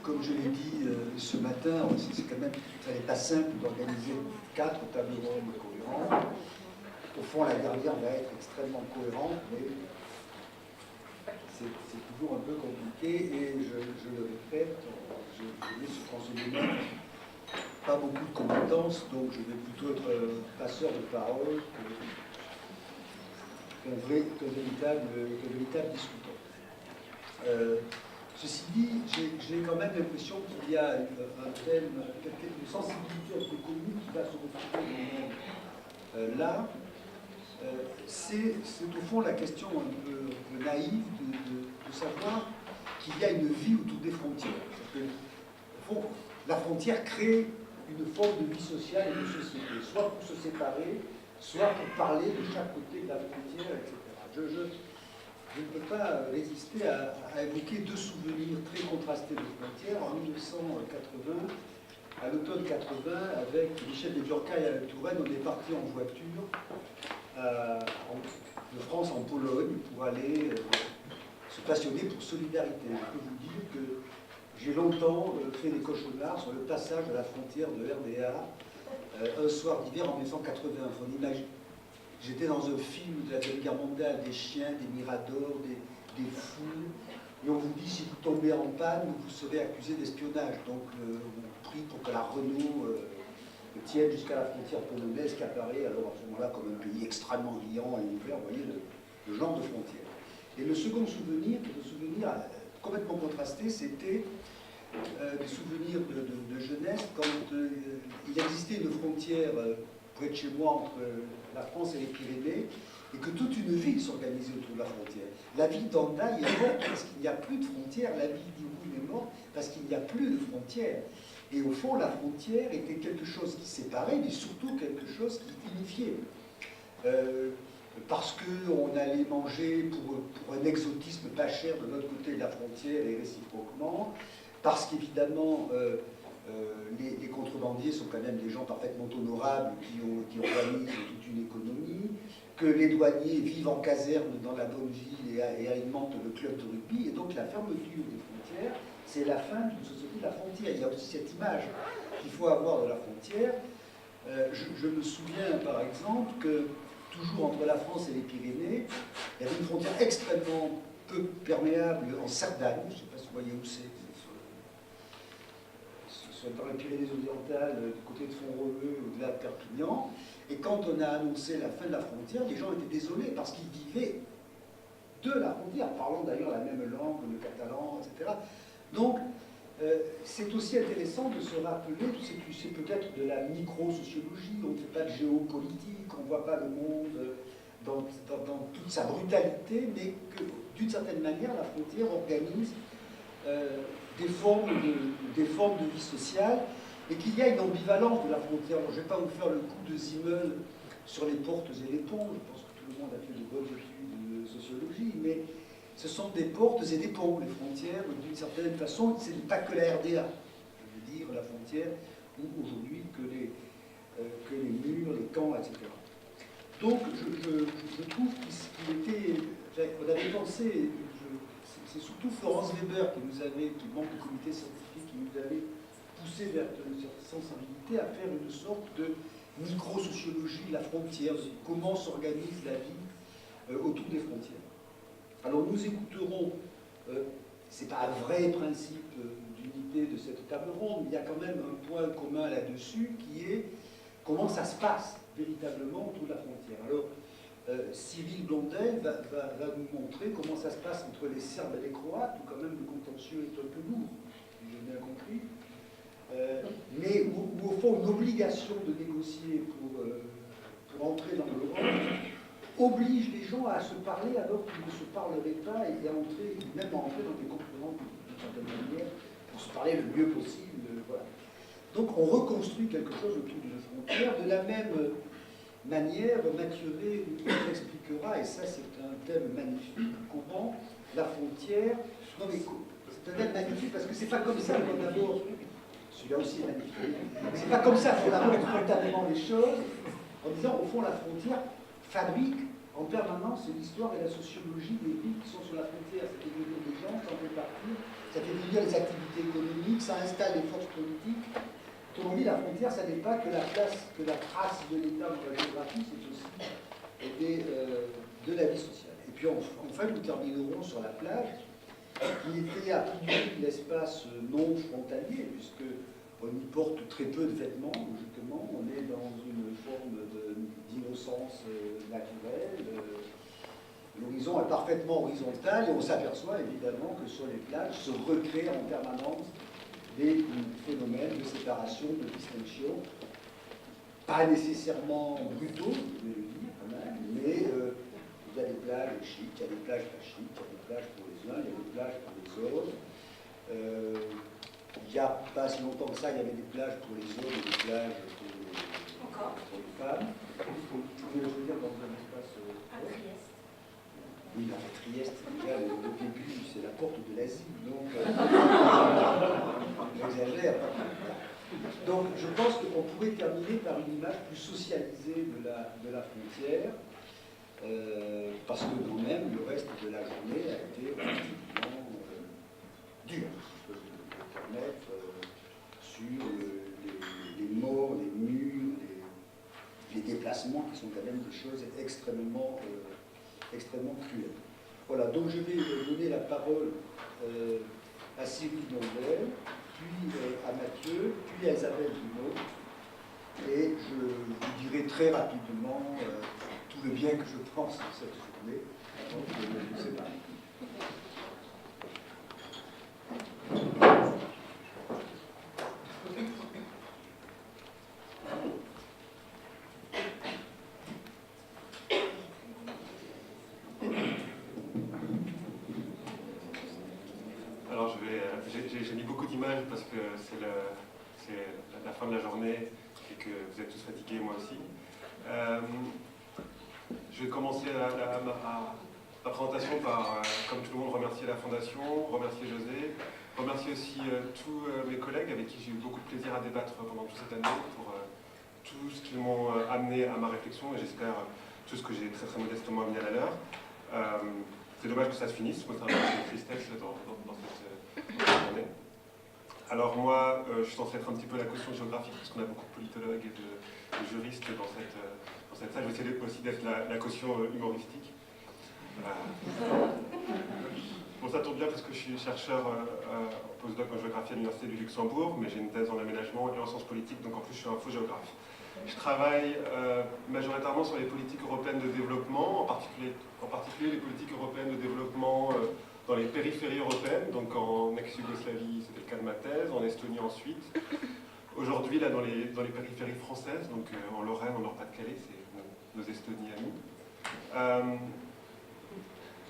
comme je l'ai dit ce matin, c'est quand même, ça n'est pas simple d'organiser 4 tables rondes cohérentes. Au fond, la dernière va être extrêmement cohérente, mais c'est toujours un peu compliqué. Et je le répète, je n'ai sur France Télévisions pas beaucoup de compétences, donc je vais plutôt être passeur de parole qu'un véritable discutant. Ceci dit, j'ai quand même l'impression qu'il y a un thème, une sensibilité un peu commune qui va se retrouver là. C'est au fond la question un peu naïve de savoir qu'il y a une vie autour des frontières. Que, au fond, la frontière crée une forme de vie sociale et de société, soit pour se séparer, soit pour parler de chaque côté de la frontière, etc. Je ne peux pas résister à évoquer 2 souvenirs très contrastés de frontières. En 1980, à l'automne 80, avec Michel de Durkheim et Alain Touraine, on est parti en voiture de France en Pologne pour aller se passionner pour Solidarité. Je peux vous dire que j'ai longtemps fait des cauchemars sur le passage de la frontière de RDA un soir d'hiver en 1980. On imagine. J'étais dans un film de la Deuxième Guerre mondiale, des chiens, des miradors, des foules, et on vous dit si vous tombez en panne, vous serez accusé d'espionnage. Donc on prie pour que la Renault tienne jusqu'à la frontière polonaise qui apparaît alors à ce moment-là comme un pays extrêmement riant à l'hiver, vous voyez le genre de frontière. Et le second souvenir, complètement contrasté, c'était des souvenirs de jeunesse quand il existait une frontière près de chez moi entre la France et les Pyrénées, et que toute une ville s'organisait autour de la frontière. La ville d'Andaï est morte parce qu'il n'y a plus de frontières, la ville d'Irun est morte parce qu'il n'y a plus de frontières. Et au fond, la frontière était quelque chose qui séparait, mais surtout quelque chose qui unifiait. Parce qu'on allait manger pour un exotisme pas cher de l'autre côté de la frontière et réciproquement, parce qu'évidemment, les contrebandiers sont quand même des gens parfaitement honorables qui organisent toute une économie, que les douaniers vivent en caserne dans la bonne ville et alimentent le club de rugby, et donc la fermeture des frontières, c'est la fin d'une société de la frontière. Il y a aussi cette image qu'il faut avoir de la frontière. Je me souviens par exemple que toujours entre la France et les Pyrénées, il y avait une frontière extrêmement peu perméable en Cerdagne, je ne sais pas si vous voyez où c'est, dans les Pyrénées-Orientales, du côté de Font-Romeu, au-delà de Perpignan. Et quand on a annoncé la fin de la frontière, les gens étaient désolés parce qu'ils vivaient de la frontière, parlant d'ailleurs la même langue, le catalan, etc. Donc, c'est aussi intéressant de se rappeler, c'est peut-être de la micro-sociologie, on ne fait pas de géopolitique, on ne voit pas le monde dans toute sa brutalité, mais que d'une certaine manière, la frontière organise des formes de vie sociale, et qu'il y a une ambivalence de la frontière. Alors, je ne vais pas vous faire le coup de Zimmel sur les portes et les ponts, je pense que tout le monde a fait de bonnes études de sociologie, mais ce sont des portes et des ponts, les frontières, d'une certaine façon. Ce n'est pas que la RDA, je veux dire, la frontière, ou aujourd'hui que les murs, les camps, etc. Donc, je trouve qu'il était... On avait pensé... C'est surtout Florence Weber qui membre du comité scientifique, qui nous avait poussé vers une certaine sensibilité à faire une sorte de micro-sociologie de la frontière, de comment s'organise la vie autour des frontières. Alors nous écouterons, c'est pas un vrai principe d'unité de cette table ronde, mais il y a quand même un point commun là-dessus qui est comment ça se passe véritablement autour de la frontière. Alors, Cyril Blondel va nous montrer comment ça se passe entre les Serbes et les Croates, où quand même le contentieux est un peu lourd, si j'ai bien compris, mais où au fond une obligation de négocier pour entrer dans l'Europe oblige les gens à se parler alors qu'ils ne se parleraient pas et à entrer, même à entrer dans des concurrents d'une certaine manière, pour se parler le mieux possible. Voilà. Donc on reconstruit quelque chose autour d'une frontière de la même manière. Mathieu nous expliquera, et ça c'est un thème magnifique, comment la frontière... Non mais c'est un thème magnifique parce que c'est pas comme ça qu'on aborde... Celui-là aussi est magnifique. C'est pas comme ça qu'on aborde spontanément les choses, en disant au fond la frontière fabrique en permanence l'histoire et la sociologie des villes qui sont sur la frontière. C'est-à-dire des gens, quand on fait partir, ça fait vivre les activités économiques, ça installe les forces politiques. Autrement dit, la frontière, ça n'est pas que la place, que la trace de l'État dans la géographie, c'est aussi de la vie sociale. Et puis enfin, nous terminerons sur la plage, qui était a priori l'espace non frontalier, puisque on y porte très peu de vêtements, logiquement, on est dans une forme d'innocence naturelle. L'horizon est parfaitement horizontal et on s'aperçoit évidemment que sur les plages se recréent en permanence des phénomènes de séparation, de distinction, pas nécessairement brutaux, je vais le dire quand même, mais il y a des plages chics, il y a des plages pas chics, il y a des plages pour les uns, il y a des plages pour les autres. Il n'y a pas si longtemps que ça, il y avait des plages pour les hommes et des plages pour les femmes. Je veux dire dans un espace. À Trieste. Oui, mais à Trieste, déjà, le début, c'est la porte de l'Asie, donc j'exagère. Donc je pense qu'on pourrait terminer par une image plus socialisée de la frontière, parce que quand même, le reste de la journée a été relativement dur, si je peux me permettre, sur les morts, les murs, les déplacements, qui sont quand même des choses extrêmement cruelles. Voilà, donc je vais donner la parole à Cyril Blondel, puis à Mathieu, puis à Isabelle Dumont, et je vous dirai très rapidement tout le bien que je pense de cette journée, avant de nous séparer. Alors j'ai mis beaucoup d'images parce que c'est la fin de la journée et que vous êtes tous fatigués, moi aussi. Je vais commencer ma présentation par, comme tout le monde, remercier la Fondation, remercier José, remercier aussi tous mes collègues avec qui j'ai eu beaucoup de plaisir à débattre pendant toute cette année pour tout ce qu'ils m'ont amené à ma réflexion et j'espère tout ce que j'ai très très modestement amené à la leur. C'est dommage que ça se finisse, moi c'est un peu de tristesse dans cette journée. Alors moi, je suis censé être un petit peu la caution géographique, parce qu'on a beaucoup de politologues et de juristes dans cette salle. Je vais essayer aussi d'être la caution humoristique. Bon, ça tombe bien parce que je suis chercheur postdoc en géographie à l'Université du Luxembourg, mais j'ai une thèse en aménagement et en sciences politiques, donc en plus je suis un faux géographe. Je travaille majoritairement sur les politiques européennes de développement, en particulier les politiques européennes de développement dans les périphéries européennes, donc en ex-Yougoslavie, c'était le cas de ma thèse, en Estonie ensuite. Aujourd'hui, là, dans les périphéries françaises, donc en Lorraine, en Nord-Pas-de-Calais, c'est nos Estonies amis.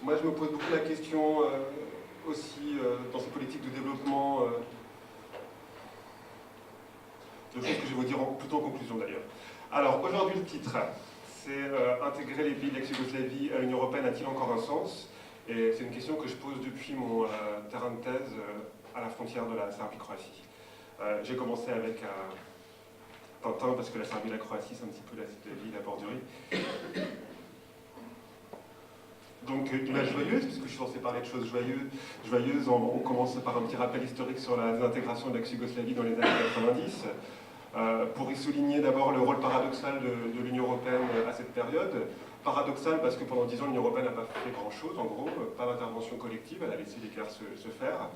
Moi, je me pose beaucoup la question aussi dans ces politiques de développement, de choses que je vais vous dire plutôt en conclusion d'ailleurs. Alors, aujourd'hui, le titre, c'est intégrer les pays de l'ex-Yougoslavie à l'Union européenne a-t-il encore un sens? Et c'est une question que je pose depuis mon terrain de thèse à la frontière de la Serbie-Croatie. J'ai commencé avec Tintin, parce que la Serbie et la Croatie, c'est un petit peu la ville à bordurie. Donc, image joyeuse, puisque je suis censé parler de choses joyeuses, on commence par un petit rappel historique sur la désintégration de l'ex-Yougoslavie dans les années 90. Pour y souligner d'abord le rôle paradoxal de l'Union européenne à cette période. Paradoxal parce que pendant 10 ans, l'Union européenne n'a pas fait grand-chose, en gros, pas d'intervention collective, elle a laissé les guerres se faire.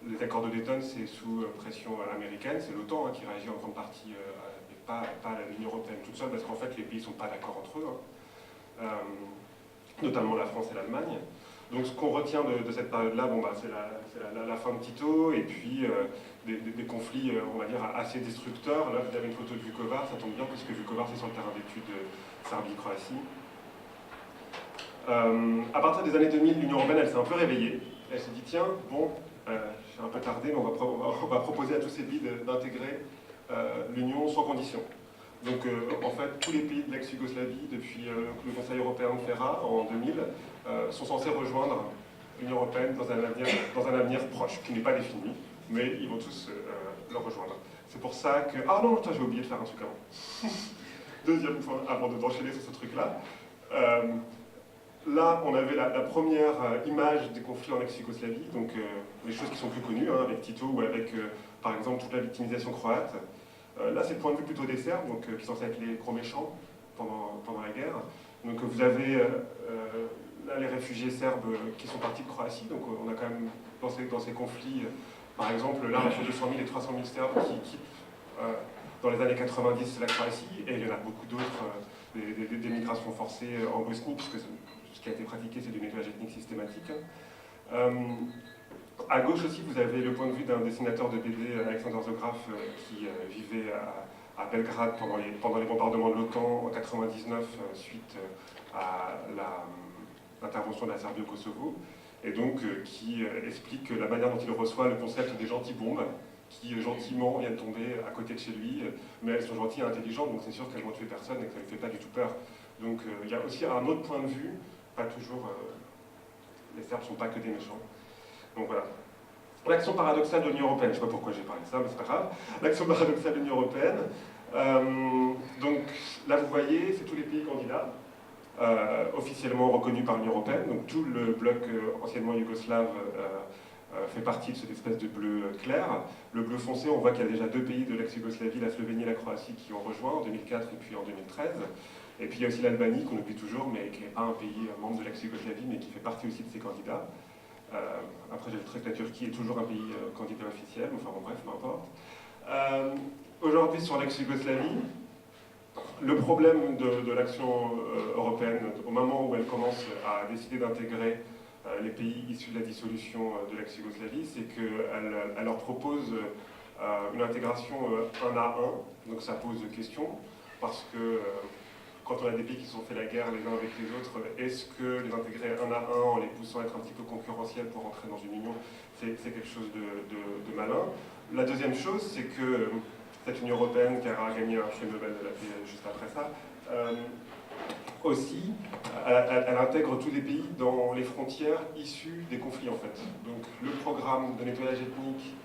Les accords de Dayton, c'est sous pression américaine, c'est l'OTAN qui réagit en grande partie, mais pas l'Union européenne toute seule, parce qu'en fait, les pays ne sont pas d'accord entre eux, notamment la France et l'Allemagne. Donc ce qu'on retient de cette période-là, bon, c'est la fin de Tito, et puis des conflits, on va dire, assez destructeurs. Là, vous avez une photo de Vukovar, ça tombe bien, puisque Vukovar, c'est sur le terrain d'études Serbie-Croatie. À partir des années 2000, l'Union européenne, elle s'est un peu réveillée. Elle s'est dit, tiens, bon, je suis un peu tardé, mais on va proposer à tous ces pays d'intégrer l'Union sans condition. Donc, en fait, tous les pays de l'ex-Yougoslavie, depuis le Conseil européen de Ferrat en 2000, sont censés rejoindre l'Union européenne dans un avenir proche, qui n'est pas défini, mais ils vont tous le rejoindre. C'est pour ça que... Ah non, j'ai oublié de faire un truc avant. Deuxième point, avant d'enchaîner sur ce truc-là. là, on avait la première image des conflits en ex-Yougoslavie, donc les choses qui sont plus connues, hein, avec Tito ou avec, par exemple, toute la victimisation croate. Là, c'est le point de vue plutôt des Serbes, donc, qui sont censés être les gros méchants pendant la guerre. Donc vous avez là les réfugiés serbes qui sont partis de Croatie, donc on a quand même dans ces conflits, par exemple, là, entre 200 000 et 300 000 Serbes qui quittent dans les années 90 la Croatie, et il y en a beaucoup d'autres, des migrations forcées en Bosnie, puisque ce qui a été pratiqué, c'est du nettoyage ethnique systématique. À gauche aussi, vous avez le point de vue d'un dessinateur de BD, Alexander Zograf, qui vivait à Belgrade pendant les bombardements de l'OTAN en 1999, suite à l'intervention de la Serbie au Kosovo, et donc qui explique la manière dont il reçoit le concept des gentilles bombes, qui gentiment viennent tomber à côté de chez lui, mais elles sont gentilles et intelligentes, donc c'est sûr qu'elles vont tuer personne et que ça ne lui fait pas du tout peur. Donc il y a aussi un autre point de vue, pas toujours, les Serbes ne sont pas que des méchants. Donc voilà. L'action paradoxale de l'Union Européenne, je ne sais pas pourquoi j'ai parlé de ça, mais c'est pas grave. L'action paradoxale de l'Union Européenne, donc là vous voyez, c'est tous les pays candidats, officiellement reconnus par l'Union Européenne, donc tout le bloc anciennement yougoslave fait partie de cette espèce de bleu clair. Le bleu foncé, on voit qu'il y a déjà 2 pays de l'ex-Yougoslavie, la Slovénie et la Croatie, qui ont rejoint en 2004 et puis en 2013. Et puis il y a aussi l'Albanie, qu'on oublie toujours, mais qui n'est pas un pays membre de l'ex-Yougoslavie, mais qui fait partie aussi de ces candidats. Après, j'ajouterais que la Turquie est toujours un pays candidat officiel, enfin bon, bref, peu importe. Aujourd'hui, sur l'ex-Yougoslavie, le problème de l'action européenne, au moment où elle commence à décider d'intégrer les pays issus de la dissolution de l'ex-Yougoslavie, c'est qu'elle leur propose une intégration 1 à 1, donc ça pose question, parce que quand on a des pays qui se sont fait la guerre les uns avec les autres, est-ce que les intégrer 1 à 1 en les poussant à être un petit peu concurrentiels pour entrer dans une union, c'est quelque chose de malin. La deuxième chose, c'est que cette Union européenne qui a gagné un prix Nobel de la paix juste après ça, aussi, elle intègre tous les pays dans les frontières issues des conflits en fait. Donc le programme de nettoyage ethnique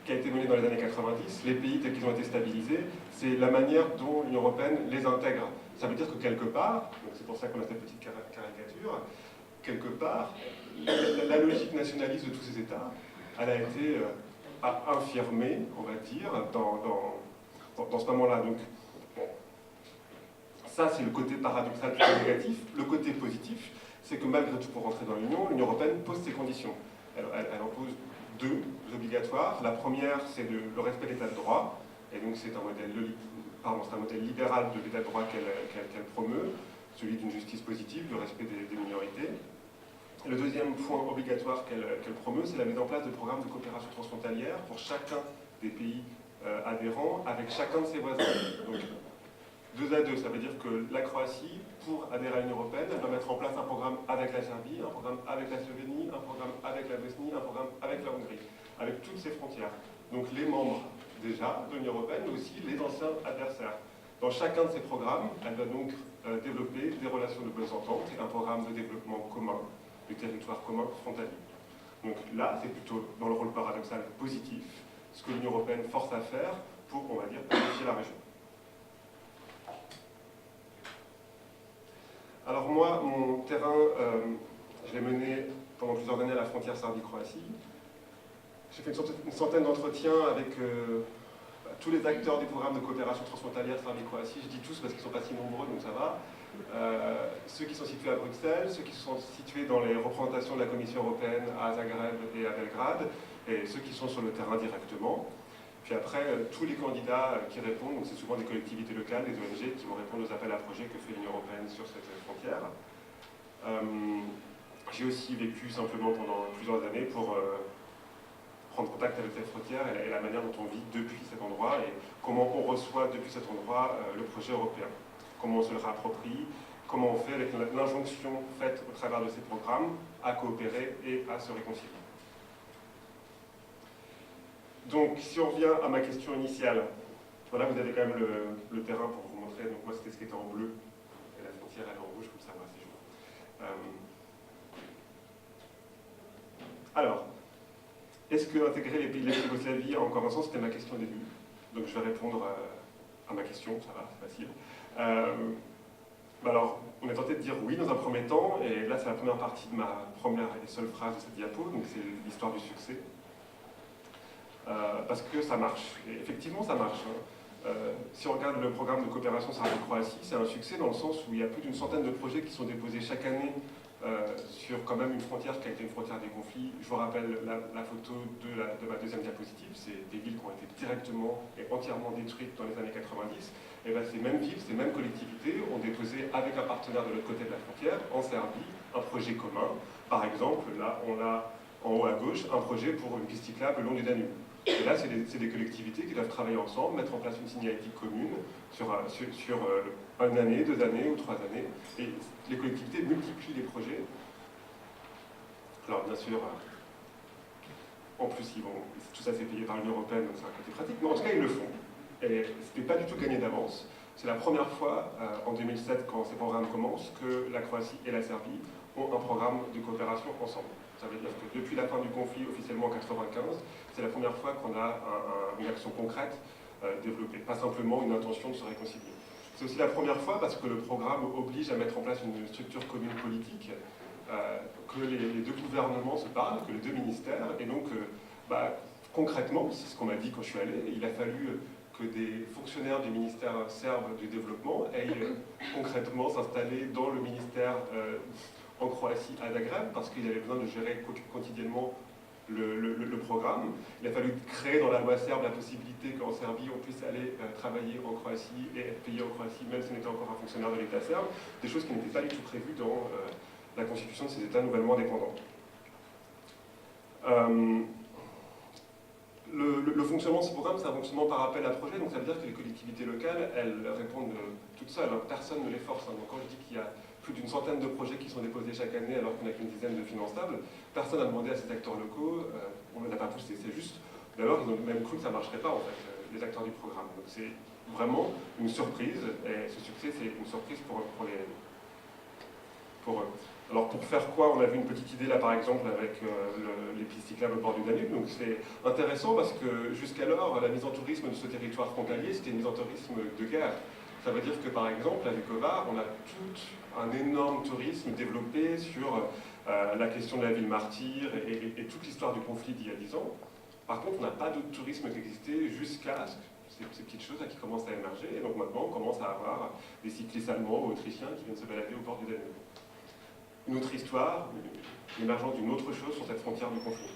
qui a été mené dans les années 90, les pays tels qu'ils ont été stabilisés, c'est la manière dont l'Union européenne les intègre. Ça veut dire que quelque part, c'est pour ça qu'on a cette petite caricature, quelque part, la logique nationaliste de tous ces États, elle a été infirmée, on va dire, dans ce moment-là. Donc, bon, ça c'est le côté paradoxal plutôt négatif. Le côté positif, c'est que malgré tout, pour rentrer dans l'Union européenne pose ses conditions. Elle en pose 2 obligatoires. La première, c'est le respect de l'état de droit, et donc c'est un modèle libéral de l'état de droit qu'elle promeut, celui d'une justice positive, le respect des minorités. Le deuxième point obligatoire qu'elle promeut, c'est la mise en place de programmes de coopération transfrontalière pour chacun des pays adhérents, avec chacun de ses voisins. Donc 2 à 2, ça veut dire que la Croatie, pour adhérer à l'Union européenne, elle doit mettre en place un programme avec la Serbie, un programme avec la Slovénie, un programme avec la Bosnie, un programme avec la Hongrie, avec toutes ces frontières. Donc les membres déjà de l'Union européenne, mais aussi les anciens adversaires. Dans chacun de ces programmes, elle doit donc développer des relations de bonnes ententes et un programme de développement commun, du territoire commun frontalier. Donc là, c'est plutôt dans le rôle paradoxal positif, ce que l'Union européenne force à faire pour, on va dire, pacifier la région. Alors moi, mon terrain, je l'ai mené pendant plusieurs années à la frontière Serbie-Croatie. J'ai fait une centaine d'entretiens avec tous les acteurs du programme de coopération transfrontalière Serbie-Croatie. Je dis tous parce qu'ils ne sont pas si nombreux, donc ça va. Ceux qui sont situés à Bruxelles, ceux qui sont situés dans les représentations de la Commission européenne à Zagreb et à Belgrade, et ceux qui sont sur le terrain directement. Puis après, tous les candidats qui répondent, donc c'est souvent des collectivités locales, des ONG, qui vont répondre aux appels à projets que fait l'Union européenne sur cette frontière. J'ai aussi vécu simplement pendant plusieurs années pour prendre contact avec cette frontière et la manière dont on vit depuis cet endroit et comment on reçoit depuis cet endroit le projet européen. Comment on se le réapproprie, comment on fait avec l'injonction faite au travers de ces programmes à coopérer et à se réconcilier. Donc, si on revient à ma question initiale, voilà, vous avez quand même le terrain pour vous montrer. Donc, moi, c'était ce qui était en bleu, et la frontière, elle est en rouge, comme ça, voilà, c'est joli. Alors, est-ce que intégrer les pays de l'ex-Yougoslavie a encore un sens? C'était ma question au début. Donc, je vais répondre à ma question, ça va, c'est facile. Alors, on est tenté de dire oui dans un premier temps, et là c'est la première partie de ma première et seule phrase de cette diapo, donc c'est l'histoire du succès. Parce que ça marche, et effectivement ça marche. Si on regarde le programme de coopération Serbie-Croatie, c'est un succès dans le sens où il y a plus d'une centaine de projets qui sont déposés chaque année sur quand même une frontière qui a été une frontière des conflits. Je vous rappelle la photo de ma deuxième diapositive, c'est des villes qui ont été directement et entièrement détruites dans les années 90. Et bien ces mêmes villes, ces mêmes collectivités ont déposé avec un partenaire de l'autre côté de la frontière, en Serbie, un projet commun. Par exemple, là on a en haut à gauche un projet pour une piste cyclable le long du Danube. Et là, c'est des collectivités qui doivent travailler ensemble, mettre en place une signalétique commune sur une année, 2 années ou 3 années. Et les collectivités multiplient les projets. Alors bien sûr, en plus, tout ça c'est payé par l'Union européenne, donc c'est un côté pratique. Mais en tout cas, ils le font. Et ce n'était pas du tout gagné d'avance. C'est la première fois, en 2007, quand ces programmes commencent, que la Croatie et la Serbie ont un programme de coopération ensemble. Ça veut dire que depuis la fin du conflit, officiellement en 1995, c'est la première fois qu'on a une action concrète développée, pas simplement une intention de se réconcilier. C'est aussi la première fois parce que le programme oblige à mettre en place une structure commune politique, que les deux gouvernements se parlent, que les deux ministères, et donc concrètement, c'est ce qu'on m'a dit quand je suis allé, il a fallu que des fonctionnaires du ministère serbe du développement aillent concrètement s'installer dans le ministère en Croatie à Zagreb, parce qu'il avait besoin de gérer quotidiennement le programme. Il a fallu créer dans la loi serbe la possibilité qu'en Serbie, on puisse aller travailler en Croatie et être payé en Croatie, même si on était encore un fonctionnaire de l'État serbe, des choses qui n'étaient pas du tout prévues dans la constitution de ces États nouvellement indépendants. Le fonctionnement de ce programme, c'est un fonctionnement par appel à projet, donc ça veut dire que les collectivités locales, elles répondent toutes seules, hein. Personne ne les force. Hein. Donc quand je dis qu'il y a plus d'une centaine de projets qui sont déposés chaque année alors qu'on n'a qu'une dizaine de finançables, personne n'a demandé à ces acteurs locaux, on ne les a pas poussés, c'est juste. D'abord, ils ont même cru que ça ne marcherait pas, en fait, les acteurs du programme. Donc c'est vraiment une surprise, et ce succès, c'est une surprise pour eux. Alors pour faire quoi, on a vu une petite idée là par exemple avec les pistes cyclables au bord du Danube. Donc c'est intéressant parce que jusqu'alors, la mise en tourisme de ce territoire frontalier, c'était une mise en tourisme de guerre. Ça veut dire que par exemple, à Vukovar, on a tout un énorme tourisme développé sur la question de la ville martyre et toute l'histoire du conflit d'il y a 10 ans. Par contre, on n'a pas d'autre tourisme qui existait jusqu'à ces petites choses là qui commencent à émerger. Et donc maintenant, on commence à avoir des cyclistes allemands ou autrichiens qui viennent se balader au bord du Danube. Une autre histoire, l'émergence d'une autre chose sur cette frontière du conflit,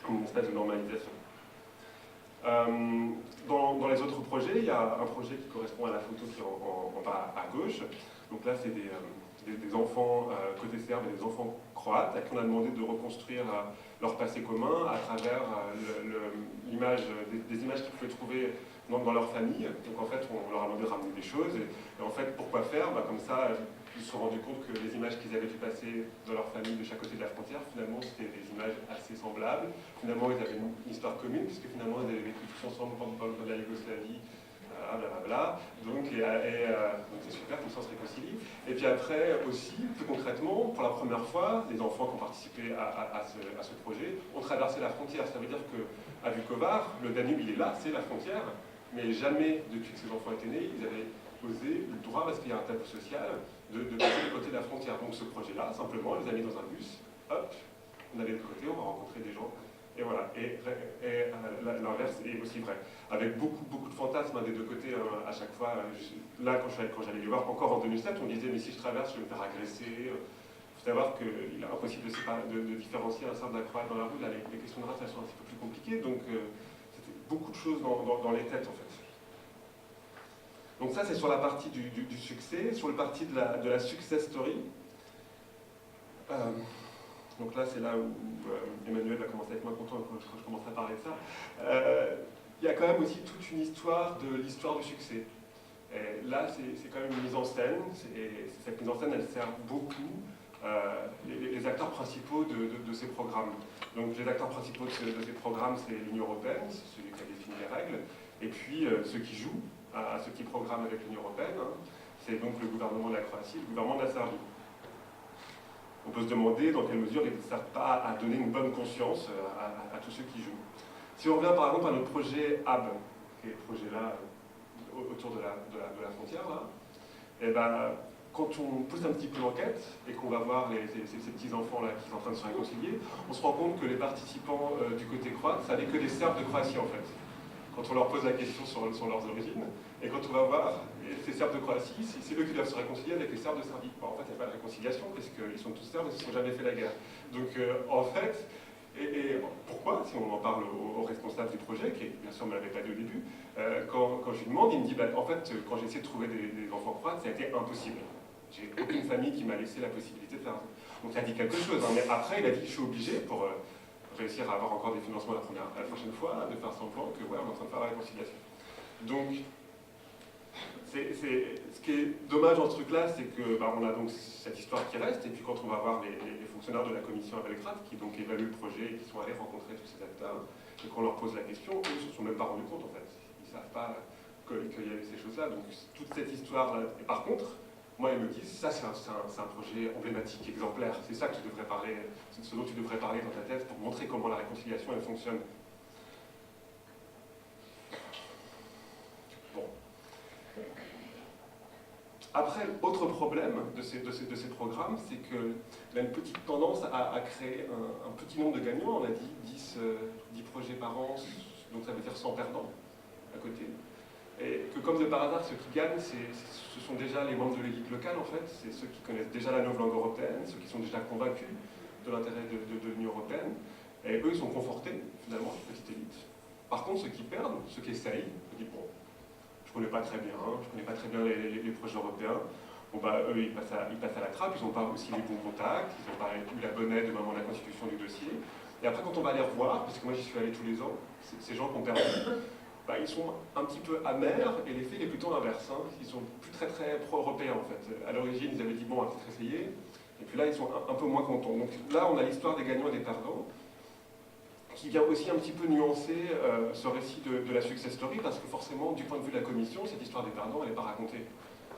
une espèce de normalisation. Dans les autres projets, il y a un projet qui correspond à la photo qui est en bas à gauche. Donc là, c'est des enfants côté serbe et des enfants croates à qui on a demandé de reconstruire leur passé commun à travers des images qu'ils pouvaient trouver dans leur famille. Donc en fait, on leur a demandé de ramener des choses. Et en fait, pourquoi faire comme ça, ils se sont rendus compte que les images qu'ils avaient vu passer dans leur famille de chaque côté de la frontière, finalement, c'était des images assez semblables. Finalement, ils avaient une histoire commune, puisque finalement, ils avaient vécu tous ensemble pendant la Yougoslavie, blablabla. Donc c'est super, comme ça on se réconcilie. Et puis après, aussi, plus concrètement, pour la première fois, les enfants qui ont participé à ce projet ont traversé la frontière. Ça veut dire qu'à Vukovar, le Danube, il est là, c'est la frontière, mais jamais, depuis que ces enfants étaient nés, ils avaient posé le droit, parce qu'il y a un tabou social, de passer du côté de la frontière. Donc ce projet-là, simplement, les a mis dans un bus, hop, on allait de l'autre côté, on va rencontrer des gens, et voilà. Et l'inverse est aussi vrai. Avec beaucoup de fantasmes des deux côtés, à chaque fois. Là, quand j'allais les voir, encore en 2007, on disait, mais si je traverse, je vais me faire agresser. Il faut savoir qu'il est impossible de différencier un serbe d'un croate dans la rue. Là, les questions de race, elles sont un petit peu plus compliquées, donc c'était beaucoup de choses dans les têtes, en fait. Donc ça, c'est sur la partie du succès. Sur le partie de la success story, donc là, c'est là où Emmanuel va commencer à être moins content quand je commence à parler de ça. Il y a quand même aussi toute une histoire de l'histoire du succès. Et là, c'est quand même une mise en scène, et cette mise en scène, elle sert beaucoup les acteurs principaux de ces programmes. Donc les acteurs principaux de ces programmes, c'est l'Union européenne, c'est celui qui a défini les règles, et puis ceux qui jouent à ceux qui programment avec l'Union européenne, c'est donc le gouvernement de la Croatie, le gouvernement de la Serbie. On peut se demander dans quelle mesure ils ne servent pas à donner une bonne conscience à tous ceux qui jouent. Si on revient par exemple à notre projet HAB, qui est le projet là autour de la frontière, là, et ben, quand on pousse un petit peu l'enquête et qu'on va voir ces petits-enfants-là qui sont en train de se réconcilier, on se rend compte que les participants du côté croate, ça n'est que des Serbes de Croatie en fait. Quand on leur pose la question sur leurs origines, et quand on va voir ces Serbes de Croatie, c'est eux qui doivent se réconcilier avec les Serbes de Serbie. Bon, en fait, il n'y a pas de réconciliation, parce qu'ils sont tous Serbes et ils ne se sont jamais fait la guerre. Donc, en fait, et pourquoi, si on en parle au responsable du projet, qui bien sûr ne me l'avait pas dit au début, quand je lui demande, il me dit, bah, en fait, quand j'ai essayé de trouver des enfants croates, ça a été impossible. J'ai aucune famille qui m'a laissé la possibilité de faire ça. Donc ça dit quelque chose, hein, mais après, il a dit, je suis obligé, pour réussir à avoir encore des financements la prochaine fois, de faire semblant que, ouais, on est en train de faire la réconciliation. Donc, ce qui est dommage dans ce truc-là, c'est que on a donc cette histoire qui reste, et puis quand on va voir les fonctionnaires de la commission à Belgrade, qui donc évaluent le projet, et qui sont allés rencontrer tous ces acteurs, et qu'on leur pose la question, eux ne se sont même pas rendus compte en fait. Ils ne savent pas qu'il y avait ces choses-là. Donc toute cette histoire-là. Et par contre, moi ils me disent, ça c'est un projet emblématique, exemplaire. C'est ça que tu devrais parler, c'est ce dont tu devrais parler dans ta thèse pour montrer comment la réconciliation elle fonctionne. Après, autre problème de ces programmes, c'est qu'il a une petite tendance à créer un petit nombre de gagnants. On a dit 10 projets par an, donc ça veut dire 100 perdants à côté. Et que comme de par hasard, ceux qui gagnent, ce sont déjà les membres de l'élite locale en fait, c'est ceux qui connaissent déjà la nouvelle langue européenne, ceux qui sont déjà convaincus de l'intérêt de l'Union européenne. Et eux, ils sont confortés finalement, petite élite. Par contre, ceux qui perdent, ceux qui essayent, se disent bon, je ne connais pas très bien, je connais pas très bien les projets européens. Bon, bah, eux, ils passent à la trappe, ils n'ont pas aussi les bons contacts, ils n'ont pas eu la bonne aide au moment de la constitution du dossier. Et après, quand on va les revoir, parce que moi j'y suis allé tous les ans, ces gens qui ont perdu, bah, ils sont un petit peu amers, et l'effet est plutôt inverse. Hein. Ils sont plus très pro-européens en fait. À l'origine, ils avaient dit bon, on va peut-être essayer, et puis là, ils sont un peu moins contents. Donc là, on a l'histoire des gagnants et des perdants, qui vient aussi un petit peu nuancer ce récit de la success story, parce que forcément, du point de vue de la commission, cette histoire des perdants, elle n'est pas racontée.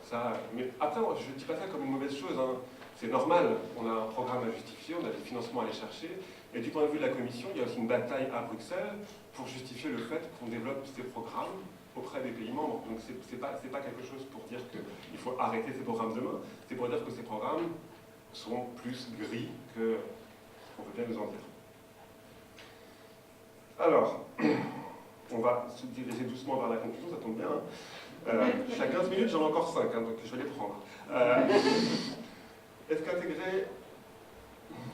Ça, mais après, je ne dis pas ça comme une mauvaise chose, hein. C'est normal, on a un programme à justifier, on a des financements à aller chercher, et du point de vue de la commission, il y a aussi une bataille à Bruxelles pour justifier le fait qu'on développe ces programmes auprès des pays membres. Donc c'est pas quelque chose pour dire qu'il faut arrêter ces programmes demain, c'est pour dire que ces programmes sont plus gris que on veut bien nous en dire. Alors, on va se diriger doucement vers la conclusion, ça tombe bien. Chaque 15 minutes, j'en ai encore 5, hein, donc je vais les prendre. Est-ce qu'intégrer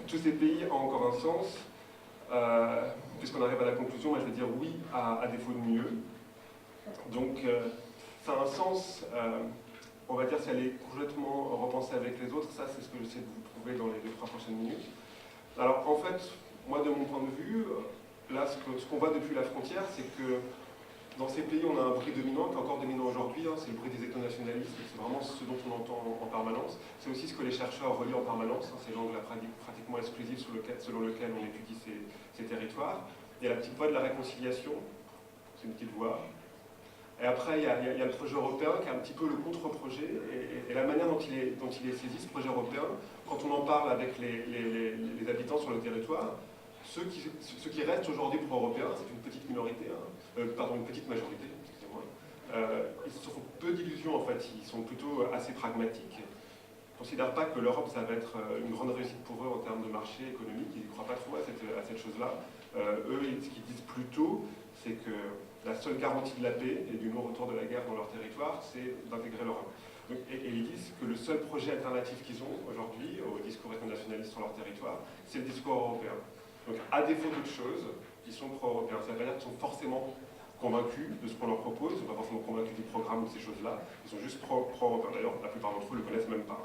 tous ces pays a encore un sens? Puisqu'on arrive à la conclusion, moi je vais dire oui à défaut de mieux. Donc, ça a un sens, on va dire si elle est complètement repensée avec les autres, ça c'est ce que j'essaie de vous prouver dans les 2-3 prochaines minutes. Alors en fait, moi de mon point de vue, là, ce qu'on voit depuis la frontière, c'est que dans ces pays, on a un bruit dominant, qui est encore dominant aujourd'hui, hein, c'est le bruit des ethno-nationalistes, c'est vraiment ce dont on entend en permanence. C'est aussi ce que les chercheurs relient en permanence, hein, c'est l'angle pratiquement exclusif selon lequel on étudie ces territoires. Il y a la petite voie de la réconciliation, c'est une petite voie. Et après, il y a le projet européen qui est un petit peu le contre-projet, et la manière dont il est saisi, ce projet européen, quand on en parle avec les habitants sur le territoire, ceux qui restent aujourd'hui pro-européens, c'est une petite minorité, hein, une petite majorité, excusez-moi, ils se font peu d'illusions en fait, ils sont plutôt assez pragmatiques. Ils ne considèrent pas que l'Europe, ça va être une grande réussite pour eux en termes de marché économique, ils ne croient pas trop à cette chose-là. Eux, ce qu'ils disent plutôt, c'est que la seule garantie de la paix et du non-retour de la guerre dans leur territoire, c'est d'intégrer l'Europe. Et ils disent que le seul projet alternatif qu'ils ont aujourd'hui au discours ethno-nationaliste sur leur territoire, c'est le discours européen. Donc, à défaut d'autre chose, ils sont pro-européens. Ça veut pas dire qu'ils sont forcément convaincus de ce qu'on leur propose, ils ne sont pas forcément convaincus du programme ou de ces choses-là, ils sont juste pro-européens. D'ailleurs, la plupart d'entre eux ne le connaissent même pas.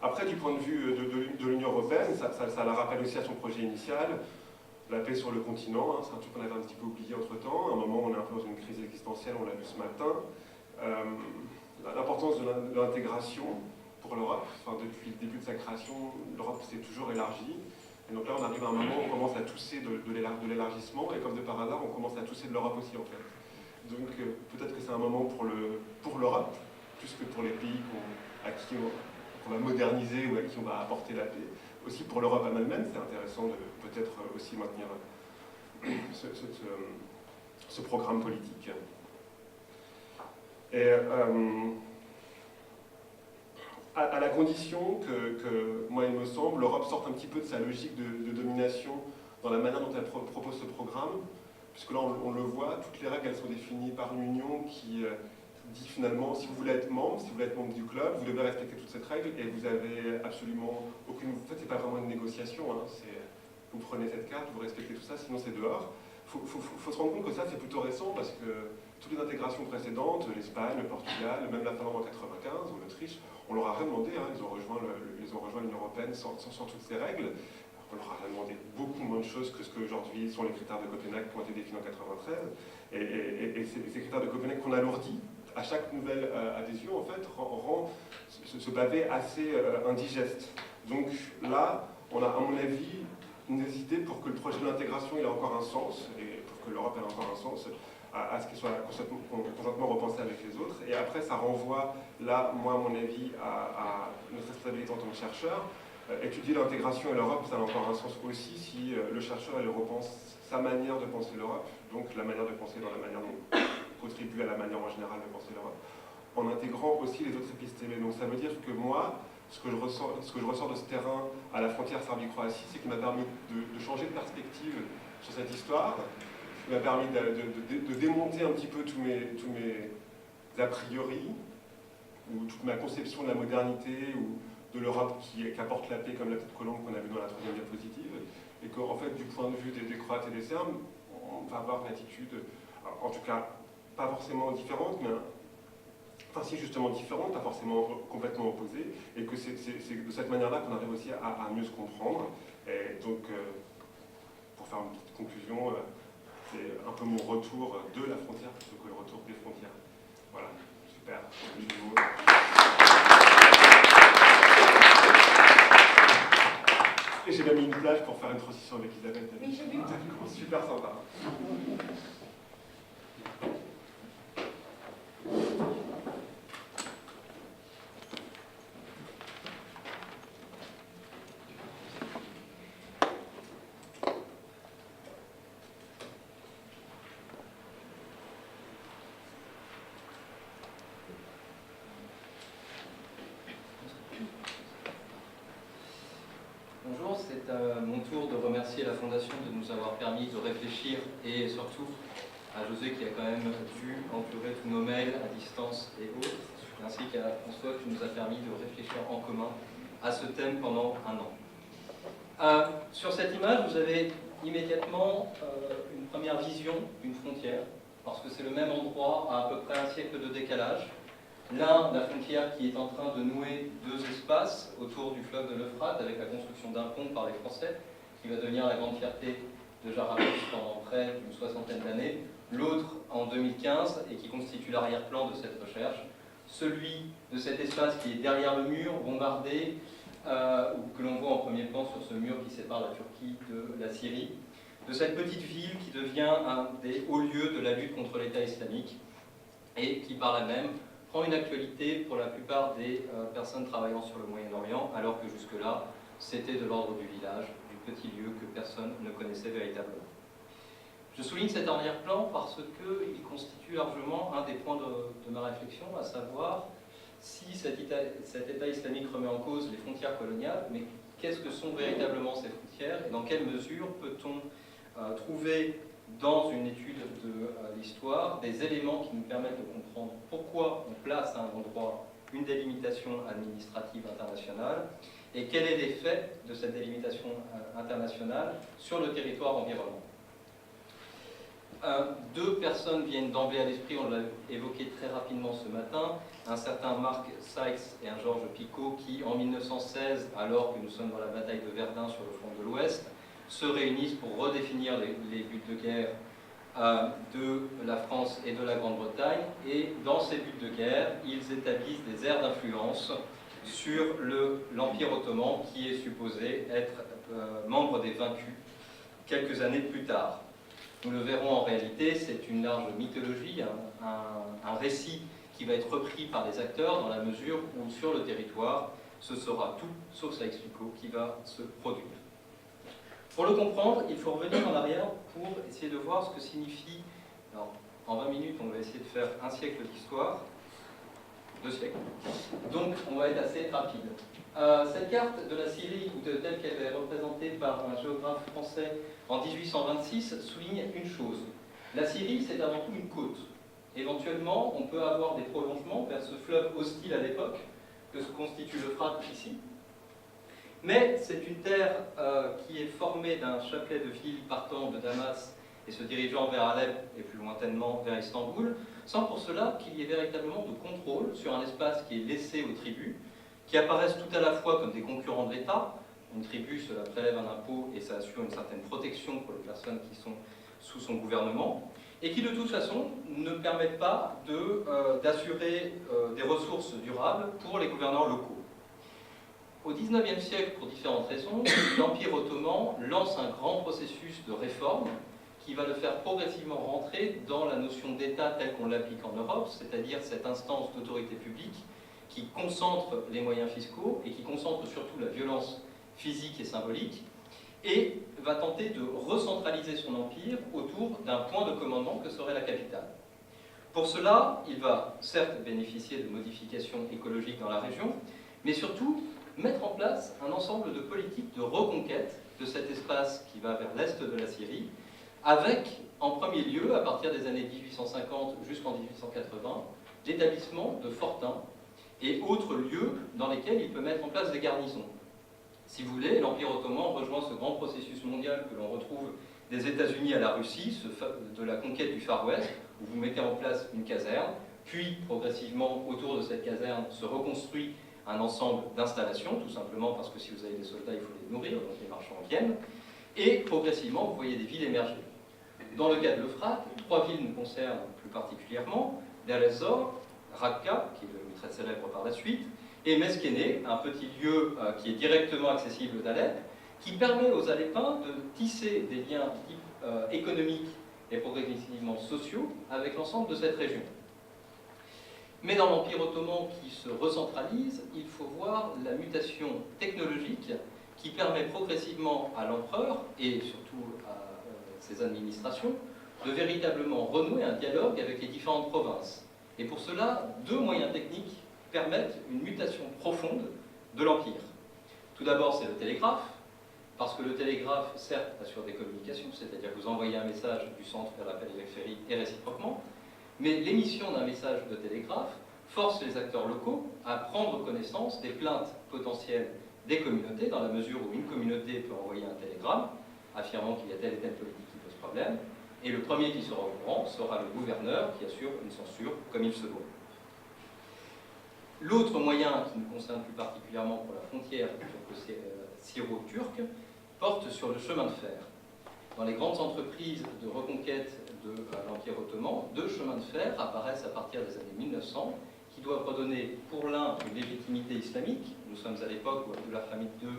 Après, du point de vue de l'Union européenne, ça la rappelle aussi à son projet initial, la paix sur le continent, hein, c'est un truc qu'on avait un petit peu oublié entre-temps. À un moment, on est un peu dans une crise existentielle, on l'a vu ce matin. L'importance de l'intégration pour l'Europe, enfin, depuis le début de sa création, l'Europe s'est toujours élargie. Et donc là, on arrive à un moment où on commence à tousser de l'élargissement, et comme de par hasard, on commence à tousser de l'Europe aussi, en fait. Donc peut-être que c'est un moment pour l'Europe, plus que pour les pays à qui on va moderniser ou à qui on va apporter la paix. Aussi pour l'Europe à elle-même, c'est intéressant de peut-être aussi maintenir ce programme politique. Et à la condition que, moi il me semble, l'Europe sorte un petit peu de sa logique de domination dans la manière dont elle propose ce programme, puisque là on le voit, toutes les règles elles sont définies par l'Union qui dit finalement, si vous voulez être membre, du club, vous devez respecter toute cette règle et vous avez absolument aucune... En fait, c'est pas vraiment une négociation, hein, vous prenez cette carte, vous respectez tout ça, sinon c'est dehors. Faut se rendre compte que ça c'est plutôt récent parce que toutes les intégrations précédentes, l'Espagne, le Portugal, même la Finlande en 95 ou l'Autriche, on leur a rien demandé, hein, ils ont rejoint l'Union européenne sans toutes ces règles. On leur a demandé beaucoup moins de choses que ce qu'aujourd'hui sont les critères de Copenhague qui ont été définis en 93. Et ces critères de Copenhague qu'on alourdit à chaque nouvelle adhésion, en fait, rend ce pavé assez indigeste. Donc là, on a, à mon avis, une nécessité pour que le projet de l'intégration ait encore un sens, et pour que l'Europe ait encore un sens, à ce qu'il soit conjointement repensé avec les autres. Et après, ça renvoie, là, moi, à mon avis, à notre responsabilité en tant que chercheur. Étudier l'intégration et l'Europe, ça a encore un sens aussi si le chercheur il repense sa manière de penser l'Europe, donc la manière de penser dans la manière dont on contribue à la manière en général de penser l'Europe, en intégrant aussi les autres épistémés. Donc ça veut dire que moi, ce que je ressors de ce terrain à la frontière Serbie-Croatie, c'est qu'il m'a permis de changer de perspective sur cette histoire, qui m'a permis de démonter un petit peu tous mes a priori, ou toute ma conception de la modernité, ou de l'Europe qui apporte la paix comme la petite colombe qu'on a vu dans la troisième diapositive, et qu'en fait, du point de vue des Croates et des Serbes, on va avoir une attitude, en tout cas, pas forcément différente, mais enfin si justement différente, pas forcément complètement opposée, et que c'est de cette manière-là qu'on arrive aussi à mieux se comprendre. Et donc, pour faire une petite conclusion, c'est un peu mon retour de la frontière plutôt que le retour des frontières. Voilà, super. Et j'ai même mis une plage pour faire une transition avec Isabelle. Oui, j'ai vu. Super sympa. Bonjour, c'est à mon tour de remercier la Fondation de nous avoir permis de réfléchir et surtout à José qui a quand même dû endurer tous nos mails à distance et autres, ainsi qu'à François qui nous a permis de réfléchir en commun à ce thème pendant un an. Sur cette image, vous avez immédiatement une première vision d'une frontière, parce que c'est le même endroit à peu près un siècle de décalage. L'un, la frontière qui est en train de nouer deux espaces autour du fleuve de l'Euphrate avec la construction d'un pont par les Français, qui va devenir la grande fierté de Jarablus pendant près d'une soixantaine d'années. L'autre en 2015 et qui constitue l'arrière-plan de cette recherche, celui de cet espace qui est derrière le mur, bombardé, ou que l'on voit en premier plan sur ce mur qui sépare la Turquie de la Syrie, de cette petite ville qui devient un des hauts lieux de la lutte contre l'État islamique et qui par là même prend une actualité pour la plupart des personnes travaillant sur le Moyen-Orient, alors que jusque-là, c'était de l'ordre du village, du petit lieu que personne ne connaissait véritablement. Je souligne cet arrière-plan parce qu'il constitue largement un des points de ma réflexion, à savoir si cet État islamique remet en cause les frontières coloniales, mais qu'est-ce que sont véritablement ces frontières et dans quelle mesure peut-on trouver dans une étude de l'histoire des éléments qui nous permettent de comprendre pourquoi on place à un endroit une délimitation administrative internationale et quel est l'effet de cette délimitation internationale sur le territoire environnant. Deux personnes viennent d'emblée à l'esprit, on l'a évoqué très rapidement ce matin, un certain Mark Sykes et un Georges Picot qui, en 1916, alors que nous sommes dans la bataille de Verdun sur le front de l'Ouest, se réunissent pour redéfinir les buts de guerre de la France et de la Grande-Bretagne. Et dans ces buts de guerre, ils établissent des aires d'influence sur l'Empire ottoman qui est supposé être membre des vaincus quelques années plus tard. Nous le verrons en réalité, c'est une large mythologie, un récit qui va être repris par les acteurs dans la mesure où sur le territoire, ce sera tout, sauf Sykes-Picot, qui va se produire. Pour le comprendre, il faut revenir en arrière pour essayer de voir ce que signifie, alors, en 20 minutes on va essayer de faire un siècle d'histoire, 2 siècles. Donc on va être assez rapide. Cette carte de la Syrie, telle qu'elle est représentée par un géographe français en 1826, souligne une chose. La Syrie, c'est avant tout une côte. Éventuellement, on peut avoir des prolongements vers ce fleuve hostile à l'époque, que se constitue l'Euphrate ici. Mais c'est une terre qui est formée d'un chapelet de villes partant de Damas et se dirigeant vers Alep et plus lointainement vers Istanbul, sans pour cela qu'il y ait véritablement de contrôle sur un espace qui est laissé aux tribus, qui apparaissent tout à la fois comme des concurrents de l'État. Une tribu, cela prélève un impôt et ça assure une certaine protection pour les personnes qui sont sous son gouvernement, et qui de toute façon ne permettent pas d'assurer des ressources durables pour les gouverneurs locaux. Au XIXe siècle, pour différentes raisons, l'Empire ottoman lance un grand processus de réforme qui va le faire progressivement rentrer dans la notion d'État telle qu'on l'applique en Europe, c'est-à-dire cette instance d'autorité publique qui concentre les moyens fiscaux et qui concentre surtout la violence physique et symbolique, et va tenter de recentraliser son empire autour d'un point de commandement que serait la capitale. Pour cela, il va certes bénéficier de modifications écologiques dans la région, mais surtout mettre en place un ensemble de politiques de reconquête de cet espace qui va vers l'est de la Syrie, avec, en premier lieu, à partir des années 1850 jusqu'en 1880, l'établissement de fortins et autres lieux dans lesquels il peut mettre en place des garnisons. Si vous voulez, l'Empire ottoman rejoint ce grand processus mondial que l'on retrouve des États-Unis à la Russie, de la conquête du Far West, où vous mettez en place une caserne, puis progressivement autour de cette caserne se reconstruit un ensemble d'installations, tout simplement parce que si vous avez des soldats, il faut les nourrir, donc les marchands viennent, et progressivement vous voyez des villes émerger. Dans le cas de l'Euphrate, 3 villes nous concernent plus particulièrement, Deir ez-Zor, Rakka, qui est devenu très célèbre par la suite, et Meskéné, un petit lieu qui est directement accessible d'Alep, qui permet aux Alepins de tisser des liens économiques et progressivement sociaux avec l'ensemble de cette région. Mais dans l'Empire ottoman qui se recentralise, il faut voir la mutation technologique qui permet progressivement à l'empereur, et surtout à ses administrations, de véritablement renouer un dialogue avec les différentes provinces. Et pour cela, 2 moyens techniques permettent une mutation profonde de l'Empire. Tout d'abord, c'est le télégraphe, parce que le télégraphe, certes, assure des communications, c'est-à-dire que vous envoyez un message du centre vers la périphérie et réciproquement, mais l'émission d'un message de télégraphe force les acteurs locaux à prendre connaissance des plaintes potentielles des communautés, dans la mesure où une communauté peut envoyer un télégramme affirmant qu'il y a telle et telle politique qui pose problème, et le premier qui sera au courant sera le gouverneur qui assure une censure comme il se doit. L'autre moyen qui nous concerne plus particulièrement pour la frontière syro-turque porte sur le chemin de fer. Dans les grandes entreprises de reconquête de l'Empire ottoman, 2 chemins de fer apparaissent à partir des années 1900 qui doivent redonner pour l'un une légitimité islamique. Nous sommes à l'époque où Abdullah Hamid II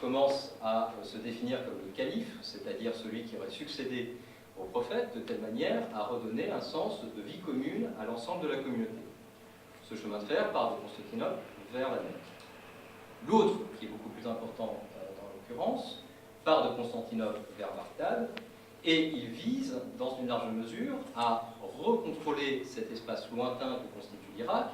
commence à se définir comme le calife, c'est-à-dire celui qui aurait succédé au prophète, de telle manière à redonner un sens de vie commune à l'ensemble de la communauté. Ce chemin de fer part de Constantinople vers la mer. L'autre, qui est beaucoup plus important dans l'occurrence, part de Constantinople vers Bagdad, et il vise, dans une large mesure, à recontrôler cet espace lointain que constitue l'Irak,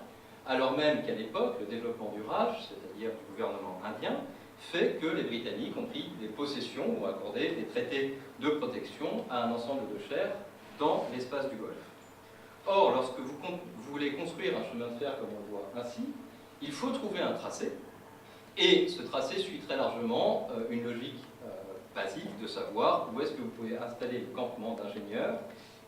alors même qu'à l'époque, le développement du Raj, c'est-à-dire du gouvernement indien, fait que les Britanniques ont pris des possessions ou accordé des traités de protection à un ensemble de chers dans l'espace du Golfe. Or, lorsque vous voulez construire un chemin de fer comme on le voit ainsi, il faut trouver un tracé, et ce tracé suit très largement une logique basique de savoir où est-ce que vous pouvez installer le campement d'ingénieurs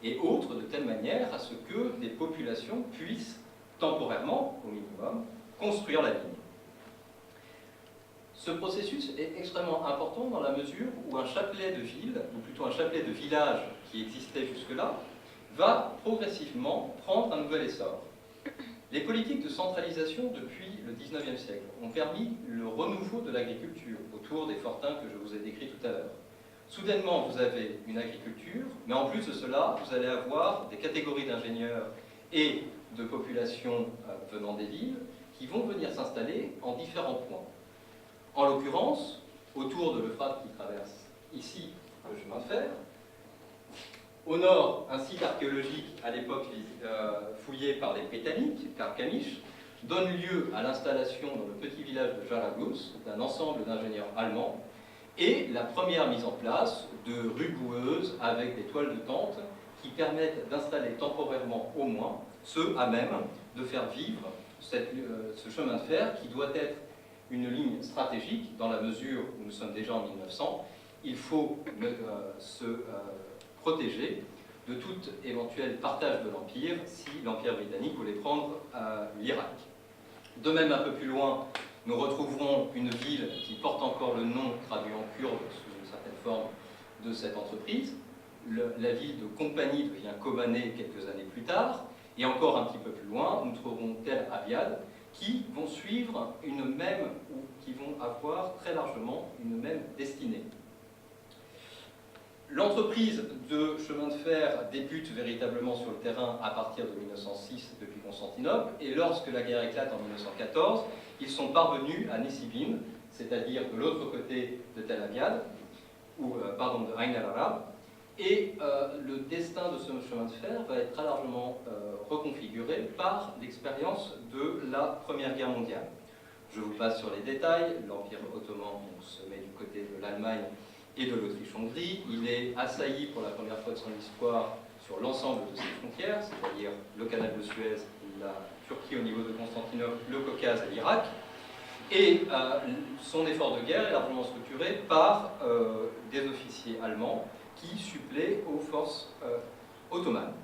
et autres de telle manière à ce que des populations puissent temporairement, au minimum, construire la ligne. Ce processus est extrêmement important dans la mesure où un chapelet de villes, ou plutôt un chapelet de villages qui existait jusque-là, va progressivement prendre un nouvel essor. Les politiques de centralisation depuis le XIXe siècle ont permis le renouveau de l'agriculture autour des fortins que je vous ai décrits tout à l'heure. Soudainement, vous avez une agriculture, mais en plus de cela, vous allez avoir des catégories d'ingénieurs et de populations venant des villes qui vont venir s'installer en différents points. En l'occurrence, autour de l'Euphrate qui traverse ici le chemin de fer, au nord, un site archéologique à l'époque fouillé par les Britanniques, Carchemish, donne lieu à l'installation dans le petit village de Jarablus d'un ensemble d'ingénieurs allemands et la première mise en place de rues boueuses avec des toiles de tente qui permettent d'installer temporairement au moins ceux à même de faire vivre ce chemin de fer qui doit être une ligne stratégique dans la mesure où nous sommes déjà en 1900. Il faut se protéger de tout éventuel partage de l'Empire si l'Empire britannique voulait prendre l'Irak. De même, un peu plus loin, nous retrouverons une ville qui porte encore le nom, traduit en kurde sous une certaine forme, de cette entreprise. La ville de Compagnie devient Kobané quelques années plus tard, et encore un petit peu plus loin, nous trouverons Tel Aviad, qui vont suivre une même, ou qui vont avoir très largement une même destinée. L'entreprise de chemin de fer débute véritablement sur le terrain à partir de 1906 depuis Constantinople, et lorsque la guerre éclate en 1914, ils sont parvenus à Nessibin, c'est-à-dire de l'autre côté de Tel Aviad, de Ain al-Arab, et le destin de ce chemin de fer va être très largement reconfiguré par l'expérience de la Première Guerre mondiale. Je vous passe sur les détails. L'Empire ottoman se met du côté de l'Allemagne et de l'Autriche-Hongrie. Il est assailli pour la première fois de son histoire sur l'ensemble de ses frontières, c'est-à-dire le canal de Suez, la Turquie au niveau de Constantinople, le Caucase et l'Irak. Et son effort de guerre est largement structuré par des officiers allemands qui suppléent aux forces ottomanes.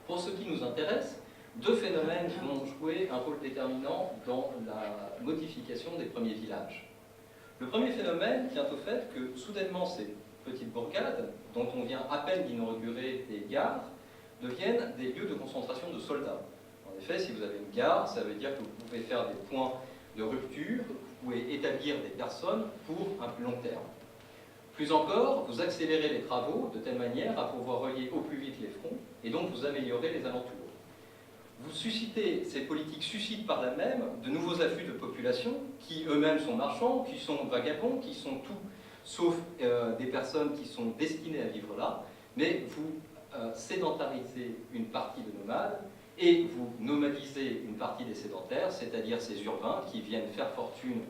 Pour ce qui nous intéresse, deux phénomènes vont jouer un rôle déterminant dans la modification des premiers villages. Le premier phénomène tient au fait que soudainement ces petites bourgades, dont on vient à peine d'inaugurer des gares, deviennent des lieux de concentration de soldats. En effet, si vous avez une gare, ça veut dire que vous pouvez faire des points de rupture, vous pouvez établir des personnes pour un plus long terme. Plus encore, vous accélérez les travaux de telle manière à pouvoir relier au plus vite les fronts et donc vous améliorez les alentours. Ces politiques suscitent par là même de nouveaux afflux de population qui eux-mêmes sont marchands, qui sont vagabonds, qui sont tout sauf des personnes qui sont destinées à vivre là, mais vous sédentarisez une partie de nomades et vous nomadisez une partie des sédentaires, c'est-à-dire ces urbains qui viennent faire fortune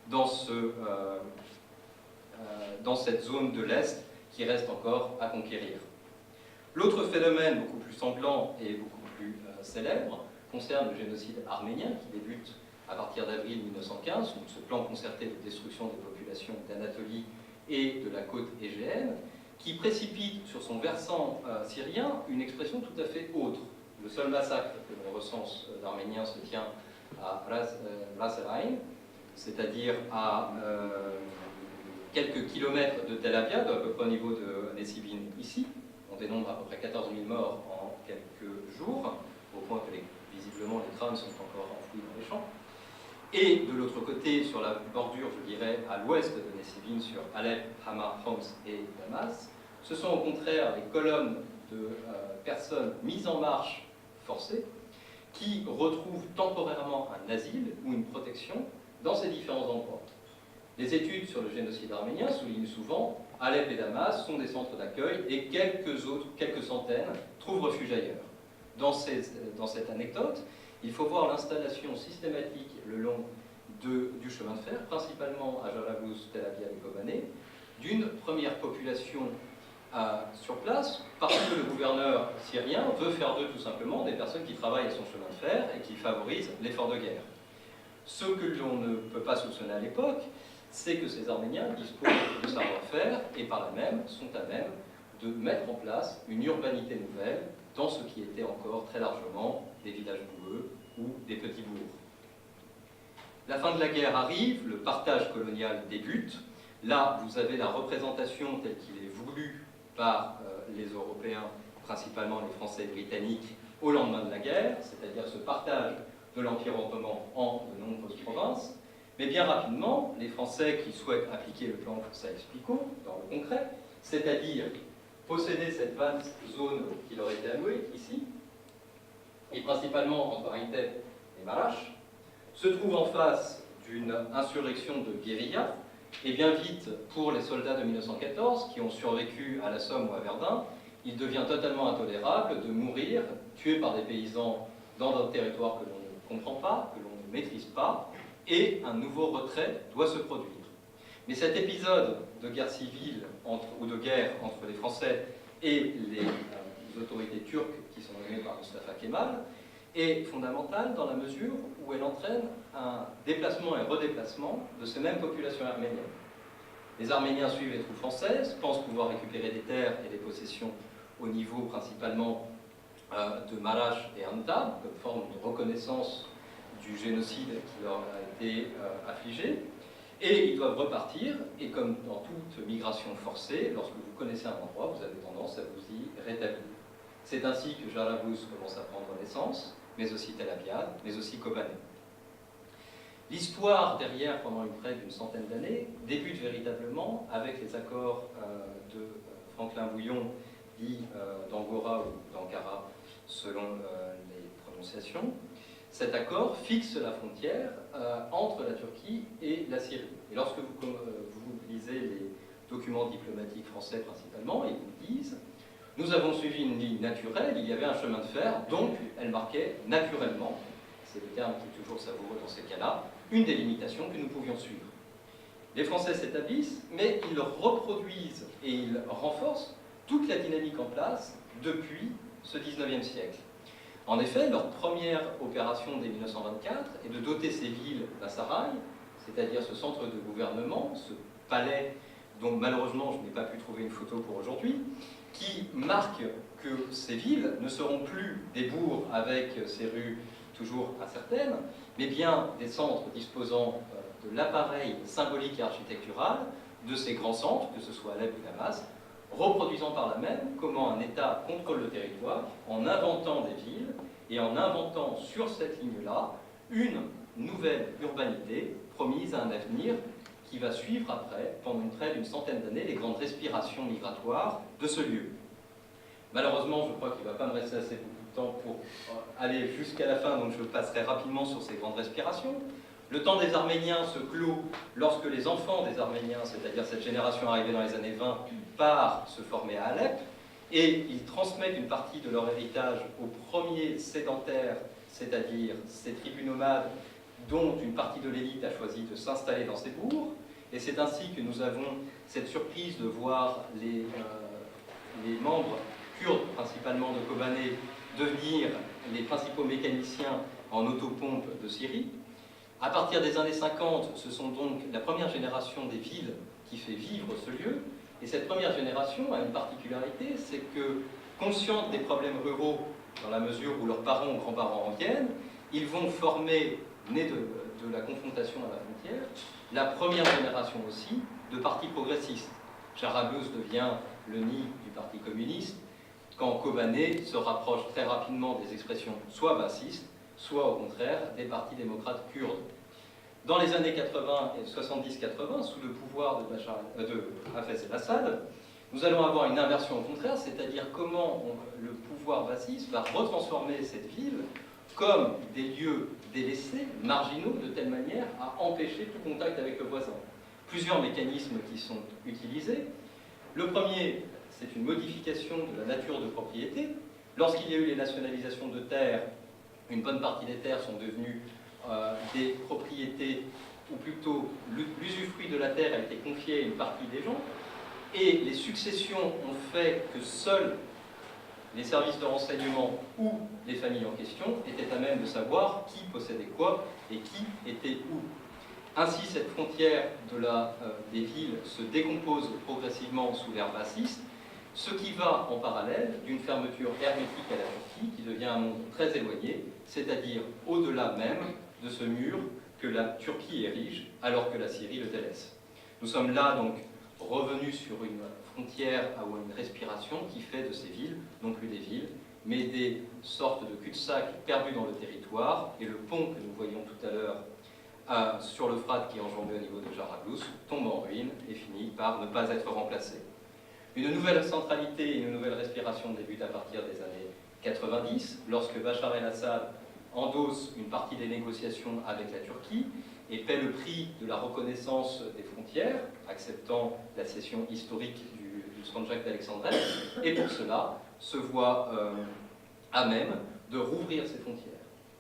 dans cette zone de l'Est qui reste encore à conquérir. L'autre phénomène, beaucoup plus sanglant et beaucoup plus célèbre, concerne le génocide arménien qui débute à partir d'avril 1915, donc ce plan concerté de destruction des populations d'Anatolie et de la côte égéenne, qui précipite sur son versant syrien une expression tout à fait autre. Le seul massacre que l'on recense d'Arméniens se tient à Ras el-Ain, c'est-à-dire à quelques kilomètres de Tel Aviv, à peu près au niveau de Nessibin ici. On dénombre à peu près 14 000 morts en quelques jours, au point que visiblement les crânes sont encore enfouis dans les champs. Et de l'autre côté, sur la bordure, je dirais, à l'ouest de Nessibin, sur Alep, Hama, Homs et Damas, ce sont au contraire les colonnes de personnes mises en marche forcées qui retrouvent temporairement un asile ou une protection dans ces différents endroits. Les études sur le génocide arménien soulignent souvent Alep et Damas sont des centres d'accueil et quelques centaines trouvent refuge ailleurs. Dans cette anecdote, il faut voir l'installation systématique le long du chemin de fer, principalement à Jarablus, Tel Aviv et Kobané, d'une première population sur place, parce que le gouverneur syrien veut faire d'eux tout simplement des personnes qui travaillent à son chemin de fer et qui favorisent l'effort de guerre. Ce que l'on ne peut pas soupçonner à l'époque, c'est que ces Arméniens disposent de savoir-faire et par là même sont à même de mettre en place une urbanité nouvelle dans ce qui était encore très largement des villages boueux ou des petits bourgs. La fin de la guerre arrive, le partage colonial débute. Là, vous avez la représentation telle qu'il est voulu par les Européens, principalement les Français et les Britanniques, au lendemain de la guerre, c'est-à-dire ce partage de l'Empire ottoman en de nombreuses provinces. Mais bien rapidement, les Français qui souhaitent appliquer le plan Saïx-Picot dans le concret, c'est-à-dire posséder cette vaste zone qui leur était allouée, ici, et principalement entre Aïntep et Marash, se trouvent en face d'une insurrection de guérilla, et bien vite, pour les soldats de 1914, qui ont survécu à la Somme ou à Verdun, il devient totalement intolérable de mourir, tués par des paysans dans un territoire que l'on ne ne comprend pas, que l'on ne maîtrise pas, et un nouveau retrait doit se produire. Mais cet épisode de guerre civile ou de guerre entre les Français et les autorités turques qui sont menées par Mustafa Kemal est fondamentale dans la mesure où elle entraîne un déplacement et redéplacement de ces mêmes populations arméniennes. Les Arméniens suivent les troupes françaises, pensent pouvoir récupérer des terres et des possessions au niveau principalement de Maraş et Antap, comme forme de reconnaissance du génocide qui leur a été affligé. Et ils doivent repartir, et comme dans toute migration forcée, lorsque vous connaissez un endroit, vous avez tendance à vous y rétablir. C'est ainsi que Jarablus commence à prendre naissance, mais aussi Tel Abyad, mais aussi Kobané. L'histoire derrière, pendant près d'une centaine d'années, débute véritablement avec les accords de Franklin-Bouillon, dit d'Angora ou d'Ankara, selon les prononciations. Cet accord fixe la frontière entre la Turquie et la Syrie. Et lorsque vous lisez les documents diplomatiques français principalement, ils vous disent « Nous avons suivi une ligne naturelle, il y avait un chemin de fer, donc elle marquait naturellement, c'est le terme qui est toujours savoureux dans ces cas-là, une délimitation que nous pouvions suivre. » Les Français s'établissent, mais ils reproduisent et ils renforcent toute la dynamique en place depuis ce 19e siècle. En effet, leur première opération dès 1924 est de doter ces villes d'un saray, c'est-à-dire ce centre de gouvernement, ce palais dont malheureusement je n'ai pas pu trouver une photo pour aujourd'hui, qui marque que ces villes ne seront plus des bourgs avec ces rues toujours incertaines, mais bien des centres disposant de l'appareil symbolique et architectural de ces grands centres, que ce soit Alep ou Damas, reproduisant par là même comment un État contrôle le territoire en inventant des villes et en inventant sur cette ligne-là une nouvelle urbanité promise à un avenir qui va suivre après, pendant près d'une centaine d'années, les grandes respirations migratoires de ce lieu. Malheureusement, je crois qu'il ne va pas me rester assez beaucoup de temps pour aller jusqu'à la fin, donc je passerai rapidement sur ces grandes respirations. Le temps des Arméniens se clôt lorsque les enfants des Arméniens, c'est-à-dire cette génération arrivée dans les années 20, part se former à Alep, et ils transmettent une partie de leur héritage aux premiers sédentaires, c'est-à-dire ces tribus nomades dont une partie de l'élite a choisi de s'installer dans ces bourgs, et c'est ainsi que nous avons cette surprise de voir les membres kurdes, principalement de Kobané, devenir les principaux mécaniciens en autopompe de Syrie. À partir des années 50, ce sont donc la première génération des villes qui fait vivre ce lieu. Et cette première génération a une particularité, c'est que, consciente des problèmes ruraux, dans la mesure où leurs parents ou grands-parents en viennent, ils vont former, nés de la confrontation à la frontière, la première génération aussi de partis progressistes. Jarablus devient le nid du Parti communiste, quand Kobané se rapproche très rapidement des expressions soit bassistes, soit au contraire des partis démocrates kurdes. Dans les années 80 et 70-80, sous le pouvoir de Hafez el-Assad, nous allons avoir une inversion au contraire, c'est-à-dire comment le pouvoir bassiste va retransformer cette ville comme des lieux délaissés, marginaux, de telle manière à empêcher tout contact avec le voisin. Plusieurs mécanismes qui sont utilisés. Le premier, c'est une modification de la nature de propriété. Lorsqu'il y a eu les nationalisations de terres, une bonne partie des terres sont devenues des propriétés, ou plutôt l'usufruit de la terre a été confié à une partie des gens, et les successions ont fait que seuls les services de renseignement ou les familles en question étaient à même de savoir qui possédait quoi et qui était où. Ainsi, cette frontière des villes se décompose progressivement sous l'ère bassiste, ce qui va en parallèle d'une fermeture hermétique à la Turquie qui devient un monde très éloigné, c'est-à-dire au-delà même de ce mur que la Turquie érige alors que la Syrie le délaisse. Nous sommes là donc revenus sur une frontière ou une respiration qui fait de ces villes, non plus des villes, mais des sortes de cul-de-sac perdus dans le territoire, et le pont que nous voyions tout à l'heure sur l'Euphrate qui enjambait au niveau de Jarablus tombe en ruine et finit par ne pas être remplacé. Une nouvelle centralité et une nouvelle respiration débutent à partir des années 90, lorsque Bachar el-Assad endosse une partie des négociations avec la Turquie et paie le prix de la reconnaissance des frontières, acceptant la cession historique du Sanjak d'Alexandrie, et pour cela se voit à même de rouvrir ses frontières.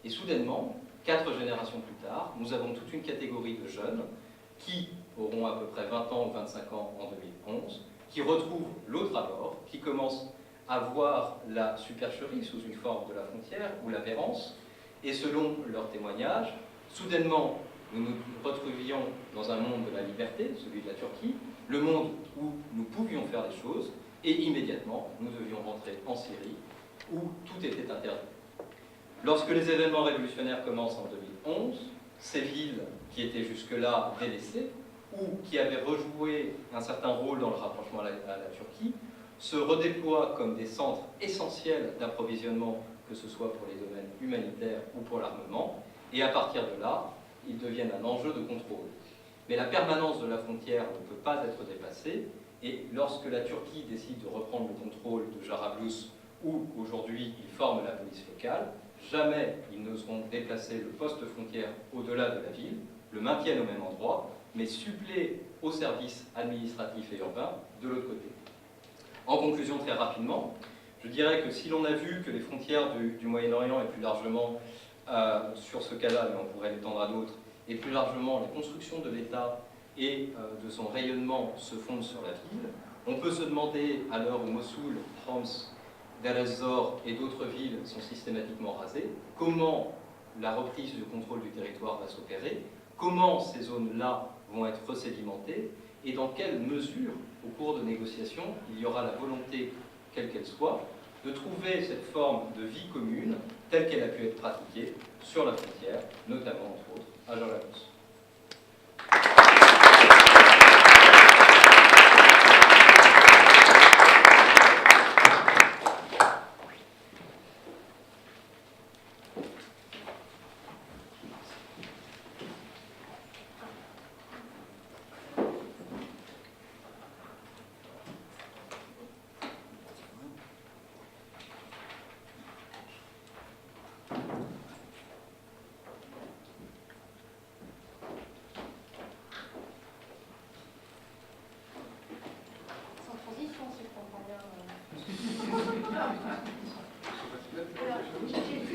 Et soudainement, 4 générations plus tard, nous avons toute une catégorie de jeunes qui auront à peu près 20 ans ou 25 ans en 2011, qui retrouvent l'autre abord, qui commencent à voir la supercherie sous une forme de la frontière ou l'aberrance, et selon leurs témoignages, soudainement, nous nous retrouvions dans un monde de la liberté, celui de la Turquie, le monde où nous pouvions faire des choses, et immédiatement, nous devions rentrer en Syrie, où tout était interdit. Lorsque les événements révolutionnaires commencent en 2011, ces villes qui étaient jusque-là délaissées, ou qui avaient rejoué un certain rôle dans le rapprochement à la Turquie, se redéploient comme des centres essentiels d'approvisionnement, que ce soit pour les domaines humanitaires ou pour l'armement, et à partir de là, ils deviennent un enjeu de contrôle. Mais la permanence de la frontière ne peut pas être dépassée, et lorsque la Turquie décide de reprendre le contrôle de Jarablus, où aujourd'hui ils forment la police locale, jamais ils n'oseront déplacer le poste frontière au-delà de la ville, le maintiennent au même endroit, mais suppléent aux services administratifs et urbains de l'autre côté. En conclusion, très rapidement, je dirais que si l'on a vu que les frontières du Moyen-Orient et plus largement, sur ce cas-là, mais on pourrait l'étendre à d'autres, et plus largement la construction de l'État et de son rayonnement se fondent sur la ville, on peut se demander, à l'heure où Mossoul, Homs, Deir ez-Zor et d'autres villes sont systématiquement rasées, comment la reprise du contrôle du territoire va s'opérer, comment ces zones-là vont être resédimentées, et dans quelle mesure, au cours de négociations, il y aura la volonté, quelle qu'elle soit, de trouver cette forme de vie commune telle qu'elle a pu être pratiquée sur la frontière, notamment, entre autres, à Jarablus.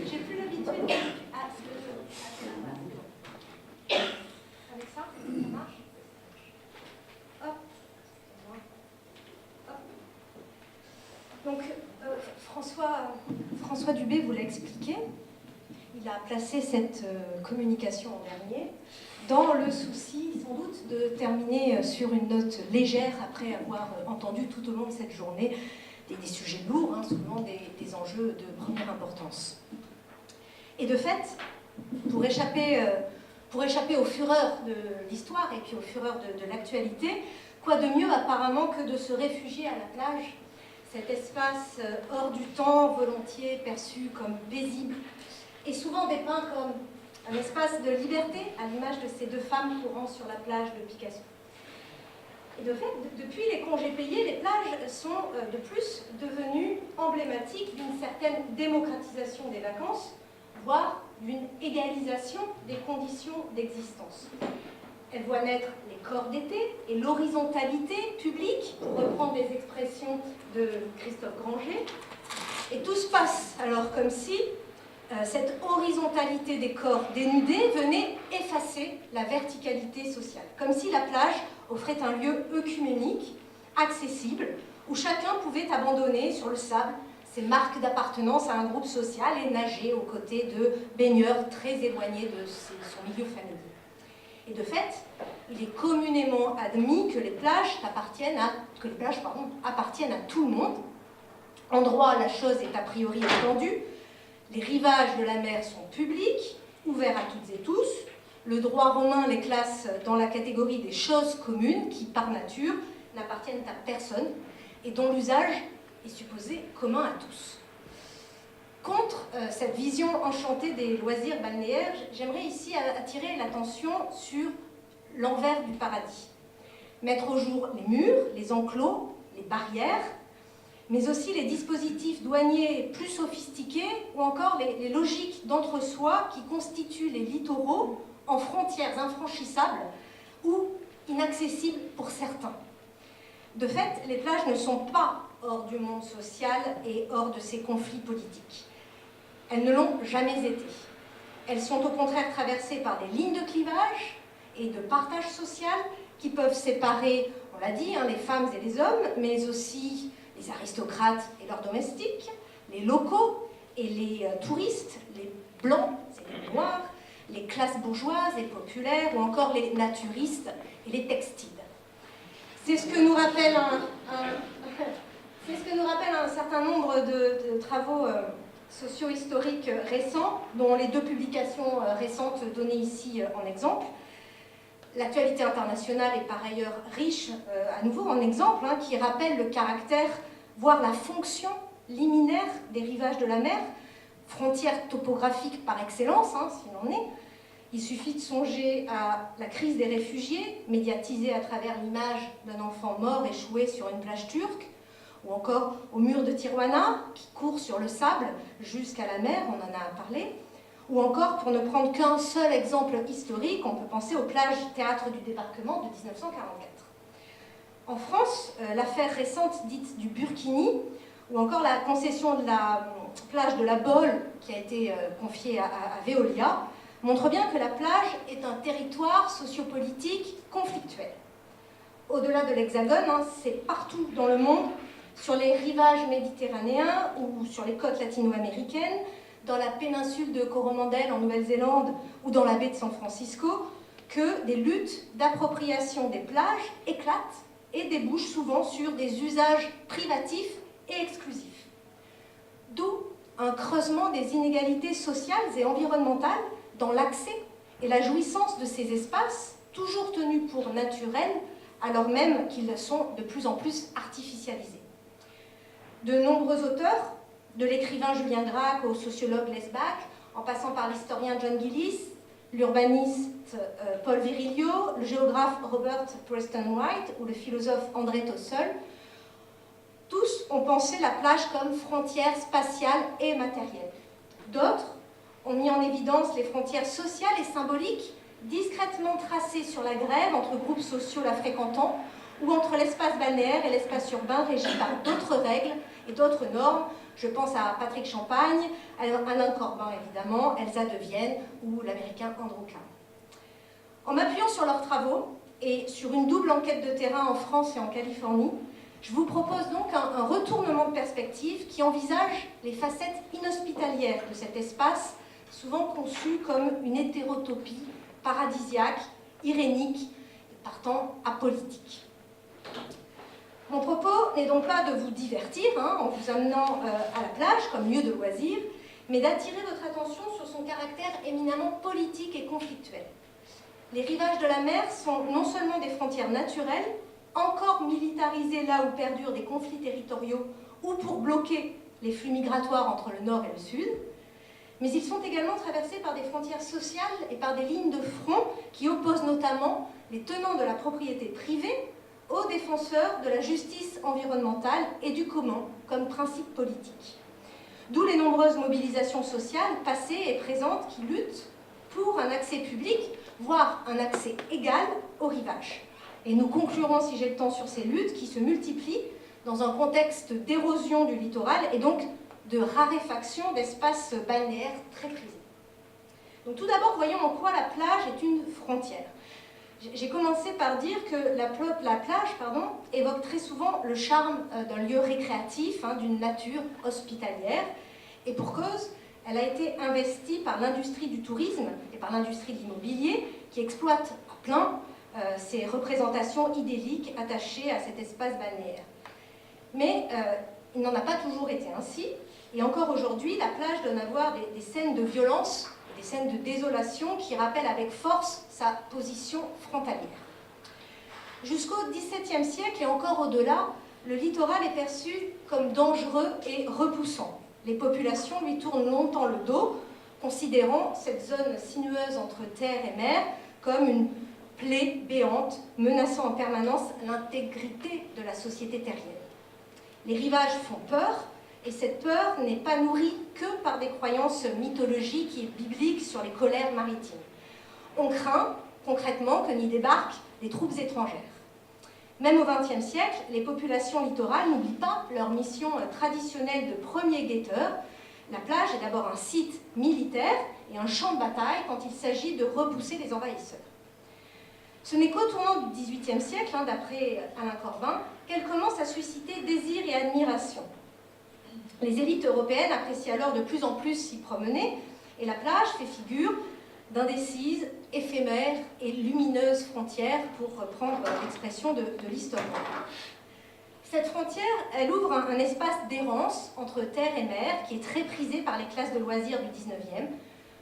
J'ai plus l'habitude à ce avec ça, ça marche. Hop. Hop. Donc François Dubé vous l'a expliqué. Il a placé cette communication en dernier dans le souci sans doute de terminer sur une note légère après avoir entendu tout au long de cette journée des sujets lourds, souvent des enjeux de première importance. Et de fait, pour échapper aux fureurs de l'histoire et puis aux fureurs de l'actualité, quoi de mieux apparemment que de se réfugier à la plage, cet espace hors du temps, volontiers perçu comme paisible, et souvent dépeint comme un espace de liberté, à l'image de ces deux femmes courant sur la plage de Picasso. Et de fait, depuis les congés payés, les plages sont de plus devenues emblématiques d'une certaine démocratisation des vacances, voire d'une égalisation des conditions d'existence. Elles voient naître les corps d'été et l'horizontalité publique, pour reprendre les expressions de Christophe Granger. Et tout se passe alors comme si cette horizontalité des corps dénudés venait effacer la verticalité sociale, comme si la plage offrait un lieu œcuménique, accessible, où chacun pouvait abandonner sur le sable ses marques d'appartenance à un groupe social et nager aux côtés de baigneurs très éloignés de son milieu familier. Et de fait, il est communément admis que les plages appartiennent à tout le monde. En droit, la chose est a priori entendue. Les rivages de la mer sont publics, ouverts à toutes et tous. Le droit romain les classe dans la catégorie des choses communes qui, par nature, n'appartiennent à personne et dont l'usage est supposé commun à tous. Contre cette vision enchantée des loisirs balnéaires, j'aimerais ici attirer l'attention sur l'envers du paradis. Mettre au jour les murs, les enclos, les barrières, mais aussi les dispositifs douaniers plus sophistiqués ou encore les logiques d'entre-soi qui constituent les littoraux en frontières infranchissables ou inaccessibles pour certains. De fait, les plages ne sont pas hors du monde social et hors de ses conflits politiques. Elles ne l'ont jamais été. Elles sont au contraire traversées par des lignes de clivage et de partage social qui peuvent séparer, on l'a dit, les femmes et les hommes, mais aussi les aristocrates et leurs domestiques, les locaux et les touristes, les blancs et les noirs, les classes bourgeoises et populaires, ou encore les naturistes et les textiles. C'est ce que nous rappelle un certain nombre de travaux socio-historiques récents, dont les 2 publications récentes données ici en exemple. L'actualité internationale est par ailleurs riche, à nouveau en exemples, qui rappellent le caractère, voire la fonction liminaire des rivages de la mer, frontière topographique par excellence, s'il en est. Il suffit de songer à la crise des réfugiés, médiatisée à travers l'image d'un enfant mort échoué sur une plage turque, ou encore au mur de Tijuana, qui court sur le sable jusqu'à la mer, on en a parlé, ou encore, pour ne prendre qu'un seul exemple historique, on peut penser aux plages théâtre du débarquement de 1944. En France, l'affaire récente dite du Burkini, ou encore la concession de la plage de la Baule, qui a été confiée à Veolia, montre bien que la plage est un territoire sociopolitique conflictuel. Au-delà de l'Hexagone, c'est partout dans le monde, sur les rivages méditerranéens ou sur les côtes latino-américaines, dans la péninsule de Coromandel en Nouvelle-Zélande ou dans la baie de San Francisco, que des luttes d'appropriation des plages éclatent et débouchent souvent sur des usages privatifs et exclusifs. D'où un creusement des inégalités sociales et environnementales dans l'accès et la jouissance de ces espaces, toujours tenus pour naturels, alors même qu'ils sont de plus en plus artificialisés. De nombreux auteurs, de l'écrivain Julien Gracq au sociologue Les Back, en passant par l'historien John Gillis, l'urbaniste Paul Virilio, le géographe Robert Preston White ou le philosophe André Tossel, tous ont pensé la plage comme frontière spatiale et matérielle. D'autres ont mis en évidence les frontières sociales et symboliques discrètement tracées sur la grève entre groupes sociaux la fréquentant ou entre l'espace balnéaire et l'espace urbain régi par d'autres règles et d'autres normes. Je pense à Patrick Champagne, Alain Corbin évidemment, Elsa de Vienne ou l'américain Andrew Kahn. En m'appuyant sur leurs travaux et sur une double enquête de terrain en France et en Californie, je vous propose donc un retournement de perspective qui envisage les facettes inhospitalières de cet espace, souvent conçu comme une hétérotopie paradisiaque, irénique et partant apolitique. Mon propos n'est donc pas de vous divertir en vous amenant à la plage comme lieu de loisir, mais d'attirer votre attention sur son caractère éminemment politique et conflictuel. Les rivages de la mer sont non seulement des frontières naturelles, encore militarisées là où perdurent des conflits territoriaux ou pour bloquer les flux migratoires entre le nord et le sud, mais ils sont également traversés par des frontières sociales et par des lignes de front qui opposent notamment les tenants de la propriété privée aux défenseurs de la justice environnementale et du commun comme principe politique. D'où les nombreuses mobilisations sociales passées et présentes qui luttent pour un accès public, voire un accès égal au rivage. Et nous conclurons, si j'ai le temps, sur ces luttes qui se multiplient dans un contexte d'érosion du littoral et donc de raréfaction d'espaces balnéaires très prisés. Donc tout d'abord, voyons en quoi la plage est une frontière. J'ai commencé par dire que la plage évoque très souvent le charme d'un lieu récréatif, d'une nature hospitalière, et pour cause, elle a été investie par l'industrie du tourisme et par l'industrie de l'immobilier qui exploite à plein ces représentations idylliques attachées à cet espace balnéaire. Mais il n'en a pas toujours été ainsi, et encore aujourd'hui, la plage donne à voir des scènes de violence, des scènes de désolation qui rappellent avec force sa position frontalière. Jusqu'au XVIIe siècle et encore au-delà, le littoral est perçu comme dangereux et repoussant. Les populations lui tournent longtemps le dos, considérant cette zone sinueuse entre terre et mer comme une plaie béante, menaçant en permanence l'intégrité de la société terrienne. Les rivages font peur, et cette peur n'est pas nourrie que par des croyances mythologiques et bibliques sur les colères maritimes. On craint concrètement que n'y débarquent des troupes étrangères. Même au XXe siècle, les populations littorales n'oublient pas leur mission traditionnelle de premiers guetteurs, La plage est d'abord un site militaire et un champ de bataille quand il s'agit de repousser les envahisseurs. Ce n'est qu'au tournant du XVIIIe siècle, d'après Alain Corbin, qu'elle commence à susciter désir et admiration. Les élites européennes apprécient alors de plus en plus s'y promener, et la plage fait figure d'indécise, éphémère et lumineuse frontière, pour reprendre l'expression de l'historien. Cette frontière, elle ouvre un espace d'errance entre terre et mer qui est très prisé par les classes de loisirs du XIXe.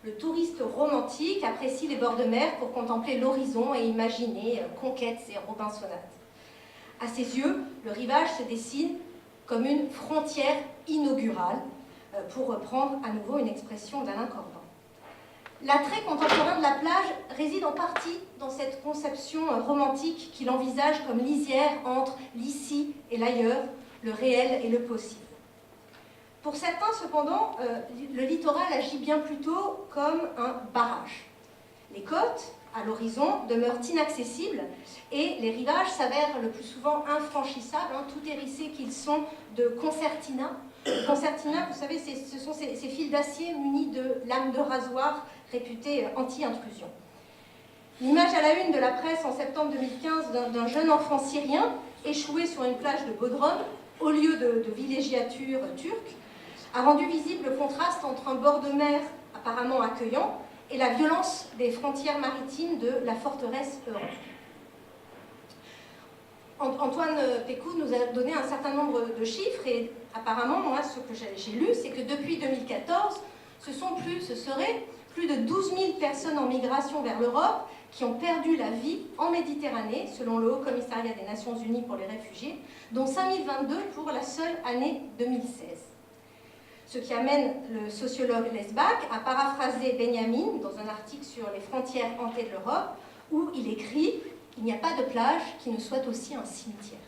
Le touriste romantique apprécie les bords de mer pour contempler l'horizon et imaginer conquêtes et Robinsonades. À ses yeux, le rivage se dessine comme une frontière inaugurale, pour reprendre à nouveau une expression d'Alain Corbin. L'attrait contemporain de la plage réside en partie dans cette conception romantique qu'il envisage comme lisière entre l'ici et l'ailleurs, le réel et le possible. Pour certains, cependant, le littoral agit bien plutôt comme un barrage. Les côtes, à l'horizon, demeurent inaccessibles et les rivages s'avèrent le plus souvent infranchissables, tout hérissés qu'ils sont de concertina. Concertina, vous savez, ce sont ces fils d'acier munis de lames de rasoir réputées anti-intrusion. L'image à la une de la presse en septembre 2015 d'un jeune enfant syrien échoué sur une plage de Bodrum au lieu de villégiature turque a rendu visible le contraste entre un bord de mer apparemment accueillant et la violence des frontières maritimes de la forteresse Europe. Antoine Pécou nous a donné un certain nombre de chiffres et apparemment, moi, ce que j'ai lu, c'est que depuis 2014, ce seraient plus de 12 000 personnes en migration vers l'Europe qui ont perdu la vie en Méditerranée, selon le Haut Commissariat des Nations Unies pour les réfugiés, dont 5 022 pour la seule année 2016. Ce qui amène le sociologue Lesbach à paraphraser Benjamin dans un article sur les frontières hantées de l'Europe, où il écrit « Il n'y a pas de plage qui ne soit aussi un cimetière ».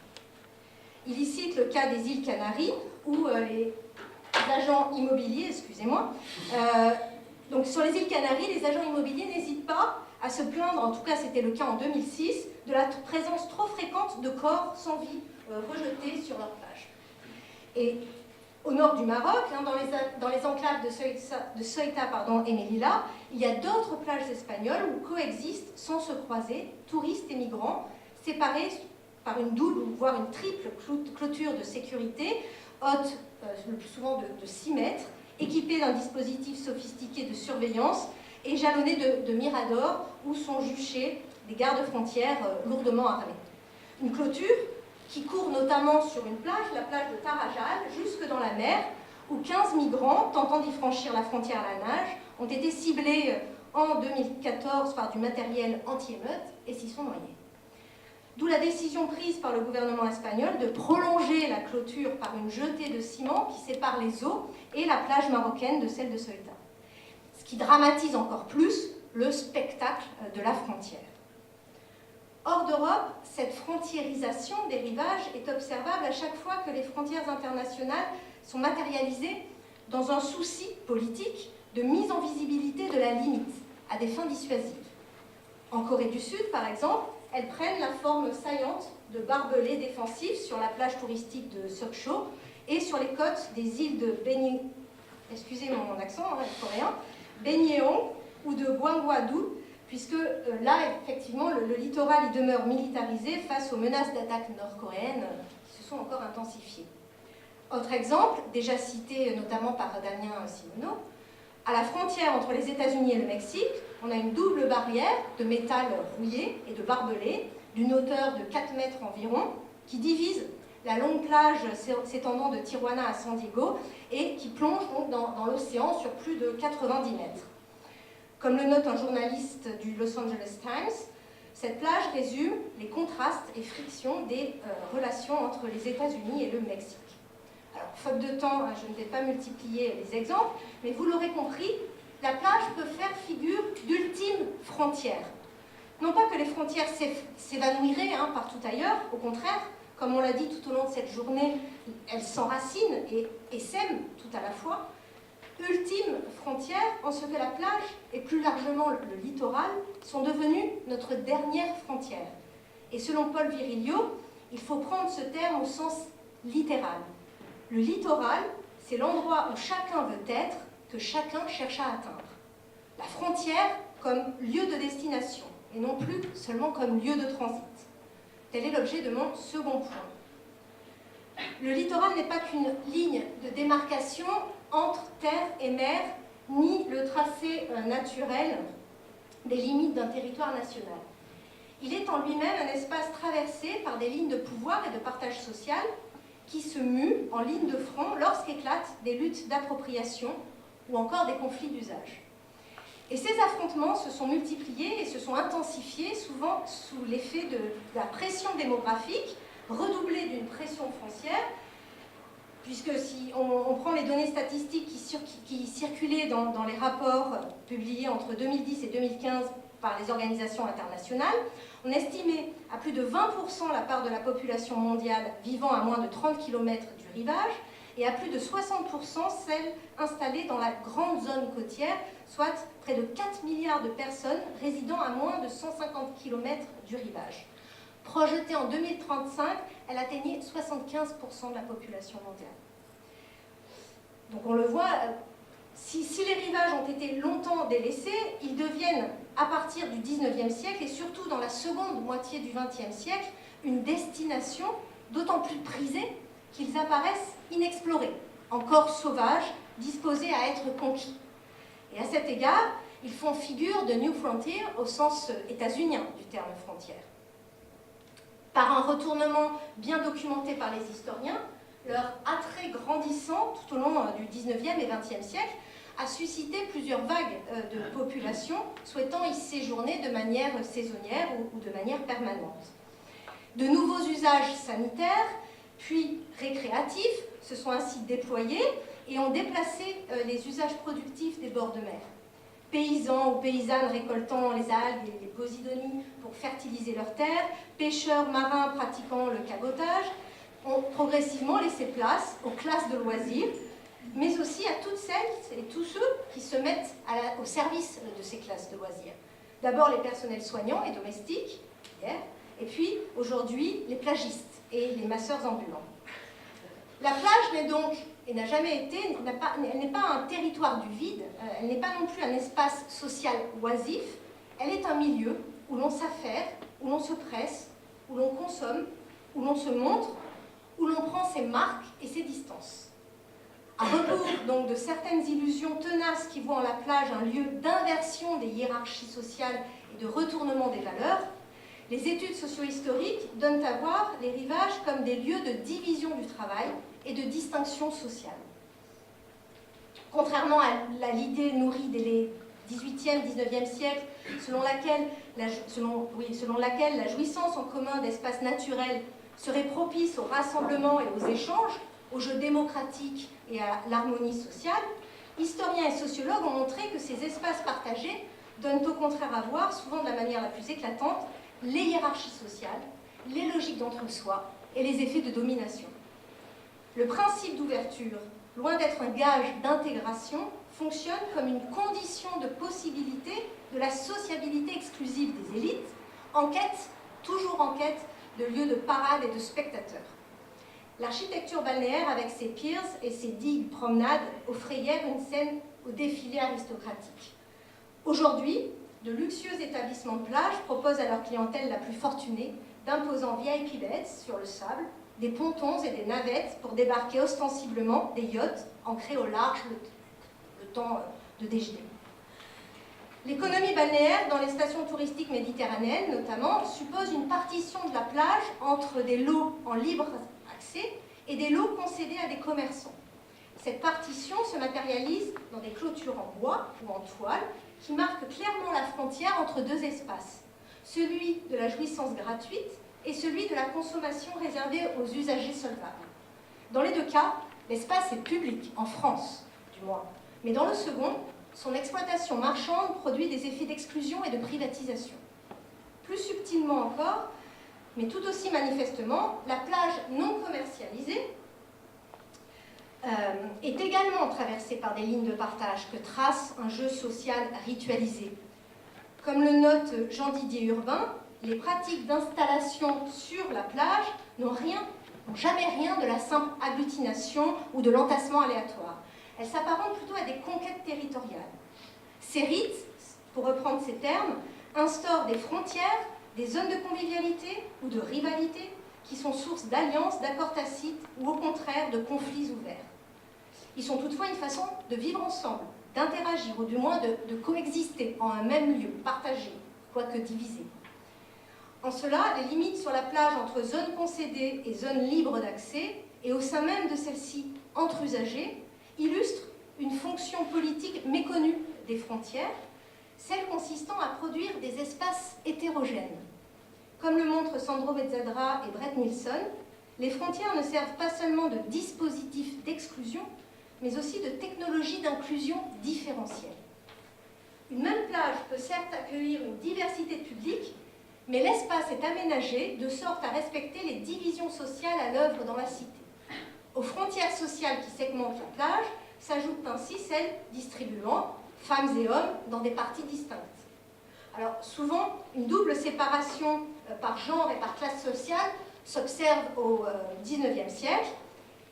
Il y cite le cas des îles Canaries, où les agents immobiliers, donc sur les îles Canaries, les agents immobiliers n'hésitent pas à se plaindre, en tout cas c'était le cas en 2006, de la présence trop fréquente de corps sans vie rejetés sur leur plage. Et au nord du Maroc, dans les enclaves de Ceuta et Melilla, il y a d'autres plages espagnoles où coexistent, sans se croiser, touristes et migrants, séparés par une double, voire une triple clôture de sécurité, haute le plus souvent de 6 mètres, équipée d'un dispositif sophistiqué de surveillance et jalonnée de miradors où sont juchés des gardes-frontières lourdement armés. Une clôture qui court notamment sur une plage, la plage de Tarajal, jusque dans la mer, où 15 migrants, tentant d'y franchir la frontière à la nage, ont été ciblés en 2014 par du matériel anti-émeute et s'y sont noyés. D'où la décision prise par le gouvernement espagnol de prolonger la clôture par une jetée de ciment qui sépare les eaux et la plage marocaine de celle de Ceuta. Ce qui dramatise encore plus le spectacle de la frontière. Hors d'Europe, cette frontiérisation des rivages est observable à chaque fois que les frontières internationales sont matérialisées dans un souci politique de mise en visibilité de la limite à des fins dissuasives. En Corée du Sud, par exemple, elles prennent la forme saillante de barbelés défensifs sur la plage touristique de Sokcho et sur les côtes des îles de Benyeong ou de Gwangwadu, puisque là, effectivement, le littoral y demeure militarisé face aux menaces d'attaque nord-coréennes qui se sont encore intensifiées. Autre exemple, déjà cité notamment par Damien Simoneau, à la frontière entre les États-Unis et le Mexique, on a une double barrière de métal rouillé et de barbelés d'une hauteur de 4 mètres environ qui divise la longue plage s'étendant de Tijuana à San Diego et qui plonge donc dans l'océan sur plus de 90 mètres. Comme le note un journaliste du Los Angeles Times, cette plage résume les contrastes et frictions des relations entre les États-Unis et le Mexique. Alors, faute de temps, je ne vais pas multiplier les exemples, mais vous l'aurez compris, la plage peut faire figure d'ultime frontière. Non pas que les frontières s'évanouiraient partout ailleurs, au contraire, comme on l'a dit tout au long de cette journée, elles s'enracinent et s'aiment tout à la fois. Ultime frontière en ce que la plage et plus largement le littoral sont devenus notre dernière frontière. Et selon Paul Virilio, il faut prendre ce terme au sens littéral. Le littoral, c'est l'endroit où chacun veut être, que chacun cherche à atteindre. La frontière comme lieu de destination, et non plus seulement comme lieu de transit. Tel est l'objet de mon second point. Le littoral n'est pas qu'une ligne de démarcation entre terre et mer, ni le tracé naturel des limites d'un territoire national. Il est en lui-même un espace traversé par des lignes de pouvoir et de partage social qui se muent en ligne de front lorsqu'éclatent des luttes d'appropriation ou encore des conflits d'usage. Et ces affrontements se sont multipliés et se sont intensifiés, souvent sous l'effet de la pression démographique, redoublée d'une pression foncière, puisque si on prend les données statistiques qui circulaient dans les rapports publiés entre 2010 et 2015 par les organisations internationales, on estimait à plus de 20% la part de la population mondiale vivant à moins de 30 km du rivage, et à plus de 60% celles installées dans la grande zone côtière, soit près de 4 milliards de personnes résidant à moins de 150 km du rivage. Projetée en 2035, elle atteignait 75% de la population mondiale. Donc on le voit, si les rivages ont été longtemps délaissés, ils deviennent, à partir du 19e siècle, et surtout dans la seconde moitié du 20e siècle, une destination d'autant plus prisée qu'ils apparaissent inexplorés, encore sauvages, disposés à être conquis. Et à cet égard, ils font figure de New Frontier au sens états-unien du terme frontière. Par un retournement bien documenté par les historiens, leur attrait grandissant tout au long du 19e et 20e siècle a suscité plusieurs vagues de populations souhaitant y séjourner de manière saisonnière ou de manière permanente. De nouveaux usages sanitaires, puis récréatifs, se sont ainsi déployés et ont déplacé les usages productifs des bords de mer. Paysans ou paysannes récoltant les algues et les posidonies pour fertiliser leurs terres, pêcheurs marins pratiquant le cabotage, ont progressivement laissé place aux classes de loisirs, mais aussi à toutes celles et tous ceux qui se mettent au service de ces classes de loisirs. D'abord les personnels soignants et domestiques, hier, et puis aujourd'hui les plagistes et les masseurs ambulants. La plage n'est donc, et n'a jamais été, elle n'est pas un territoire du vide, elle n'est pas non plus un espace social oisif, elle est un milieu où l'on s'affaire, où l'on se presse, où l'on consomme, où l'on se montre, où l'on prend ses marques et ses distances. À rebours donc de certaines illusions tenaces qui voient en la plage un lieu d'inversion des hiérarchies sociales et de retournement des valeurs, les études socio-historiques donnent à voir les rivages comme des lieux de division du travail et de distinction sociale. Contrairement à l'idée nourrie dès les 18e, 19e siècles, selon laquelle la jouissance en commun d'espaces naturels serait propice au rassemblement et aux échanges, au jeu démocratique et à l'harmonie sociale, historiens et sociologues ont montré que ces espaces partagés donnent au contraire à voir, souvent de la manière la plus éclatante, les hiérarchies sociales, les logiques d'entre-soi et les effets de domination. Le principe d'ouverture, loin d'être un gage d'intégration, fonctionne comme une condition de possibilité de la sociabilité exclusive des élites, toujours en quête de lieux de parade et de spectateurs. L'architecture balnéaire, avec ses piers et ses digues promenades, offrait hier une scène au défilé aristocratique. Aujourd'hui, de luxueux établissements de plage proposent à leur clientèle la plus fortunée d'imposants VIP beds sur le sable, des pontons et des navettes pour débarquer ostensiblement des yachts ancrés au large le temps de déjeuner. L'économie balnéaire dans les stations touristiques méditerranéennes notamment suppose une partition de la plage entre des lots en libre accès et des lots concédés à des commerçants. Cette partition se matérialise dans des clôtures en bois ou en toile qui marquent clairement la frontière entre deux espaces, celui de la jouissance gratuite et celui de la consommation réservée aux usagers solvables. Dans les deux cas, l'espace est public, en France du moins, mais dans le second, son exploitation marchande produit des effets d'exclusion et de privatisation. Plus subtilement encore, mais tout aussi manifestement, la plage non commercialisée est également traversée par des lignes de partage que trace un jeu social ritualisé. Comme le note Jean-Didier Urbain, les pratiques d'installation sur la plage n'ont rien n'ont jamais rien de la simple agglutination ou de l'entassement aléatoire. Elles s'apparentent plutôt à des conquêtes territoriales. Ces rites, pour reprendre ces termes, instaurent des frontières, des zones de convivialité ou de rivalité qui sont source d'alliances, d'accords tacites ou au contraire de conflits ouverts. Ils sont toutefois une façon de vivre ensemble, d'interagir ou du moins de coexister en un même lieu, partagé, quoique divisé. En cela, les limites sur la plage entre zones concédées et zones libres d'accès, et au sein même de celles-ci entre usagers, illustrent une fonction politique méconnue des frontières, celle consistant à produire des espaces hétérogènes. Comme le montrent Sandro Mezzadra et Brett Nilsson, les frontières ne servent pas seulement de dispositifs d'exclusion, mais aussi de technologies d'inclusion différentielles. Une même plage peut certes accueillir une diversité de publics, mais l'espace est aménagé de sorte à respecter les divisions sociales à l'œuvre dans la cité. Aux frontières sociales qui segmentent la plage s'ajoutent ainsi celles distribuant femmes et hommes dans des parties distinctes. Alors souvent, une double séparation par genre et par classe sociale s'observe au XIXe siècle.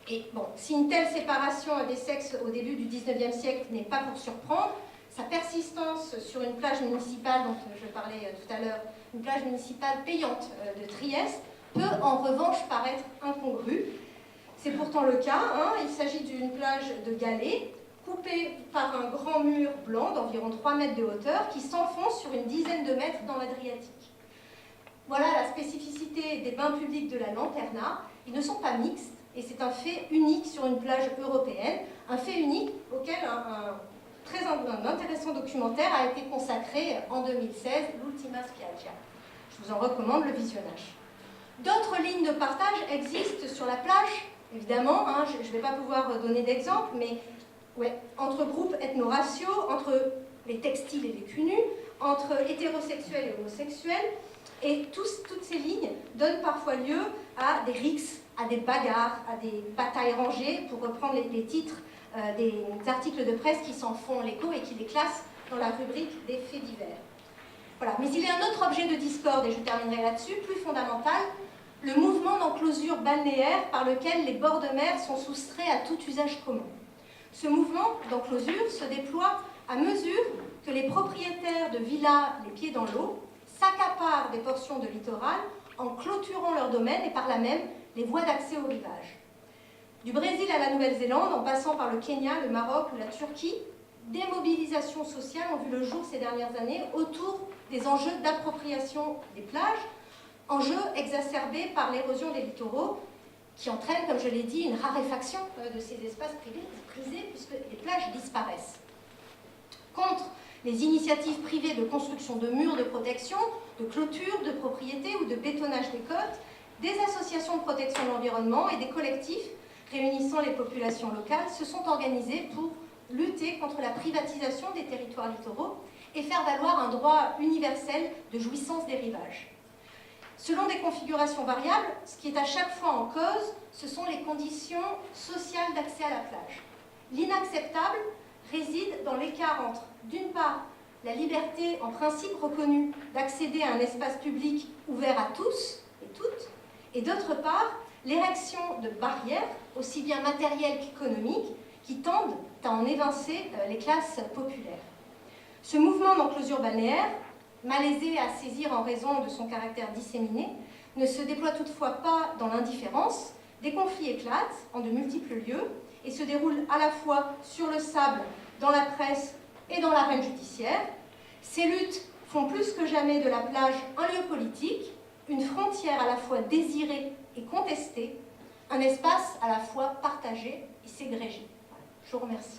Et bon, si une telle séparation des sexes au début du XIXe siècle n'est pas pour surprendre, sa persistance sur une plage municipale, dont je parlais tout à l'heure, une plage municipale payante de Trieste, peut en revanche paraître incongrue. C'est pourtant le cas, hein. Il s'agit d'une plage de galets, coupée par un grand mur blanc d'environ 3 mètres de hauteur, qui s'enfonce sur une dizaine de mètres dans l'Adriatique. Voilà la spécificité des bains publics de la Lanterna. Ils ne sont pas mixtes, et c'est un fait unique sur une plage européenne, un fait unique auquel un intéressant documentaire a été consacré en 2016, l'Ultima Spiaggia. Je vous en recommande le visionnage. D'autres lignes de partage existent sur la plage, évidemment, hein, je ne vais pas pouvoir donner d'exemple, mais ouais, entre groupes ethno-raciaux, entre les textiles et les cul nus, entre hétérosexuels et homosexuels, et toutes ces lignes donnent parfois lieu à des rixes, à des bagarres, à des batailles rangées, pour reprendre les titres des articles de presse qui s'en font l'écho et qui les classent dans la rubrique des faits divers. Voilà. Mais il y a un autre objet de discorde, et je terminerai là-dessus, plus fondamental, le mouvement d'enclosure balnéaire par lequel les bords de mer sont soustraits à tout usage commun. Ce mouvement d'enclosure se déploie à mesure que les propriétaires de villas les pieds dans l'eau s'accaparent des portions de littoral en clôturant leur domaine et par là même les voies d'accès au rivage. Du Brésil à la Nouvelle-Zélande, en passant par le Kenya, le Maroc ou la Turquie, des mobilisations sociales ont vu le jour ces dernières années autour des enjeux d'appropriation des plages, enjeux exacerbés par l'érosion des littoraux qui entraîne, comme je l'ai dit, une raréfaction de ces espaces prisés puisque les plages disparaissent. Contre les initiatives privées de construction de murs de protection, de clôtures, de propriétés ou de bétonnage des côtes, des associations de protection de l'environnement et des collectifs réunissant les populations locales se sont organisés pour lutter contre la privatisation des territoires littoraux et faire valoir un droit universel de jouissance des rivages. Selon des configurations variables, ce qui est à chaque fois en cause, ce sont les conditions sociales d'accès à la plage. L'inacceptable réside dans l'écart entre, d'une part, la liberté en principe reconnue d'accéder à un espace public ouvert à tous et toutes, et d'autre part, l'érection de barrières, aussi bien matérielles qu'économiques, qui tendent à en évincer les classes populaires. Ce mouvement d'enclosure balnéaire, malaisé à saisir en raison de son caractère disséminé, ne se déploie toutefois pas dans l'indifférence. Des conflits éclatent en de multiples lieux et se déroulent à la fois sur le sable, dans la presse et dans l'arène judiciaire. Ces luttes font plus que jamais de la plage un lieu politique, une frontière à la fois désirée et contestée, un espace à la fois partagé et ségrégé. Voilà. Je vous remercie.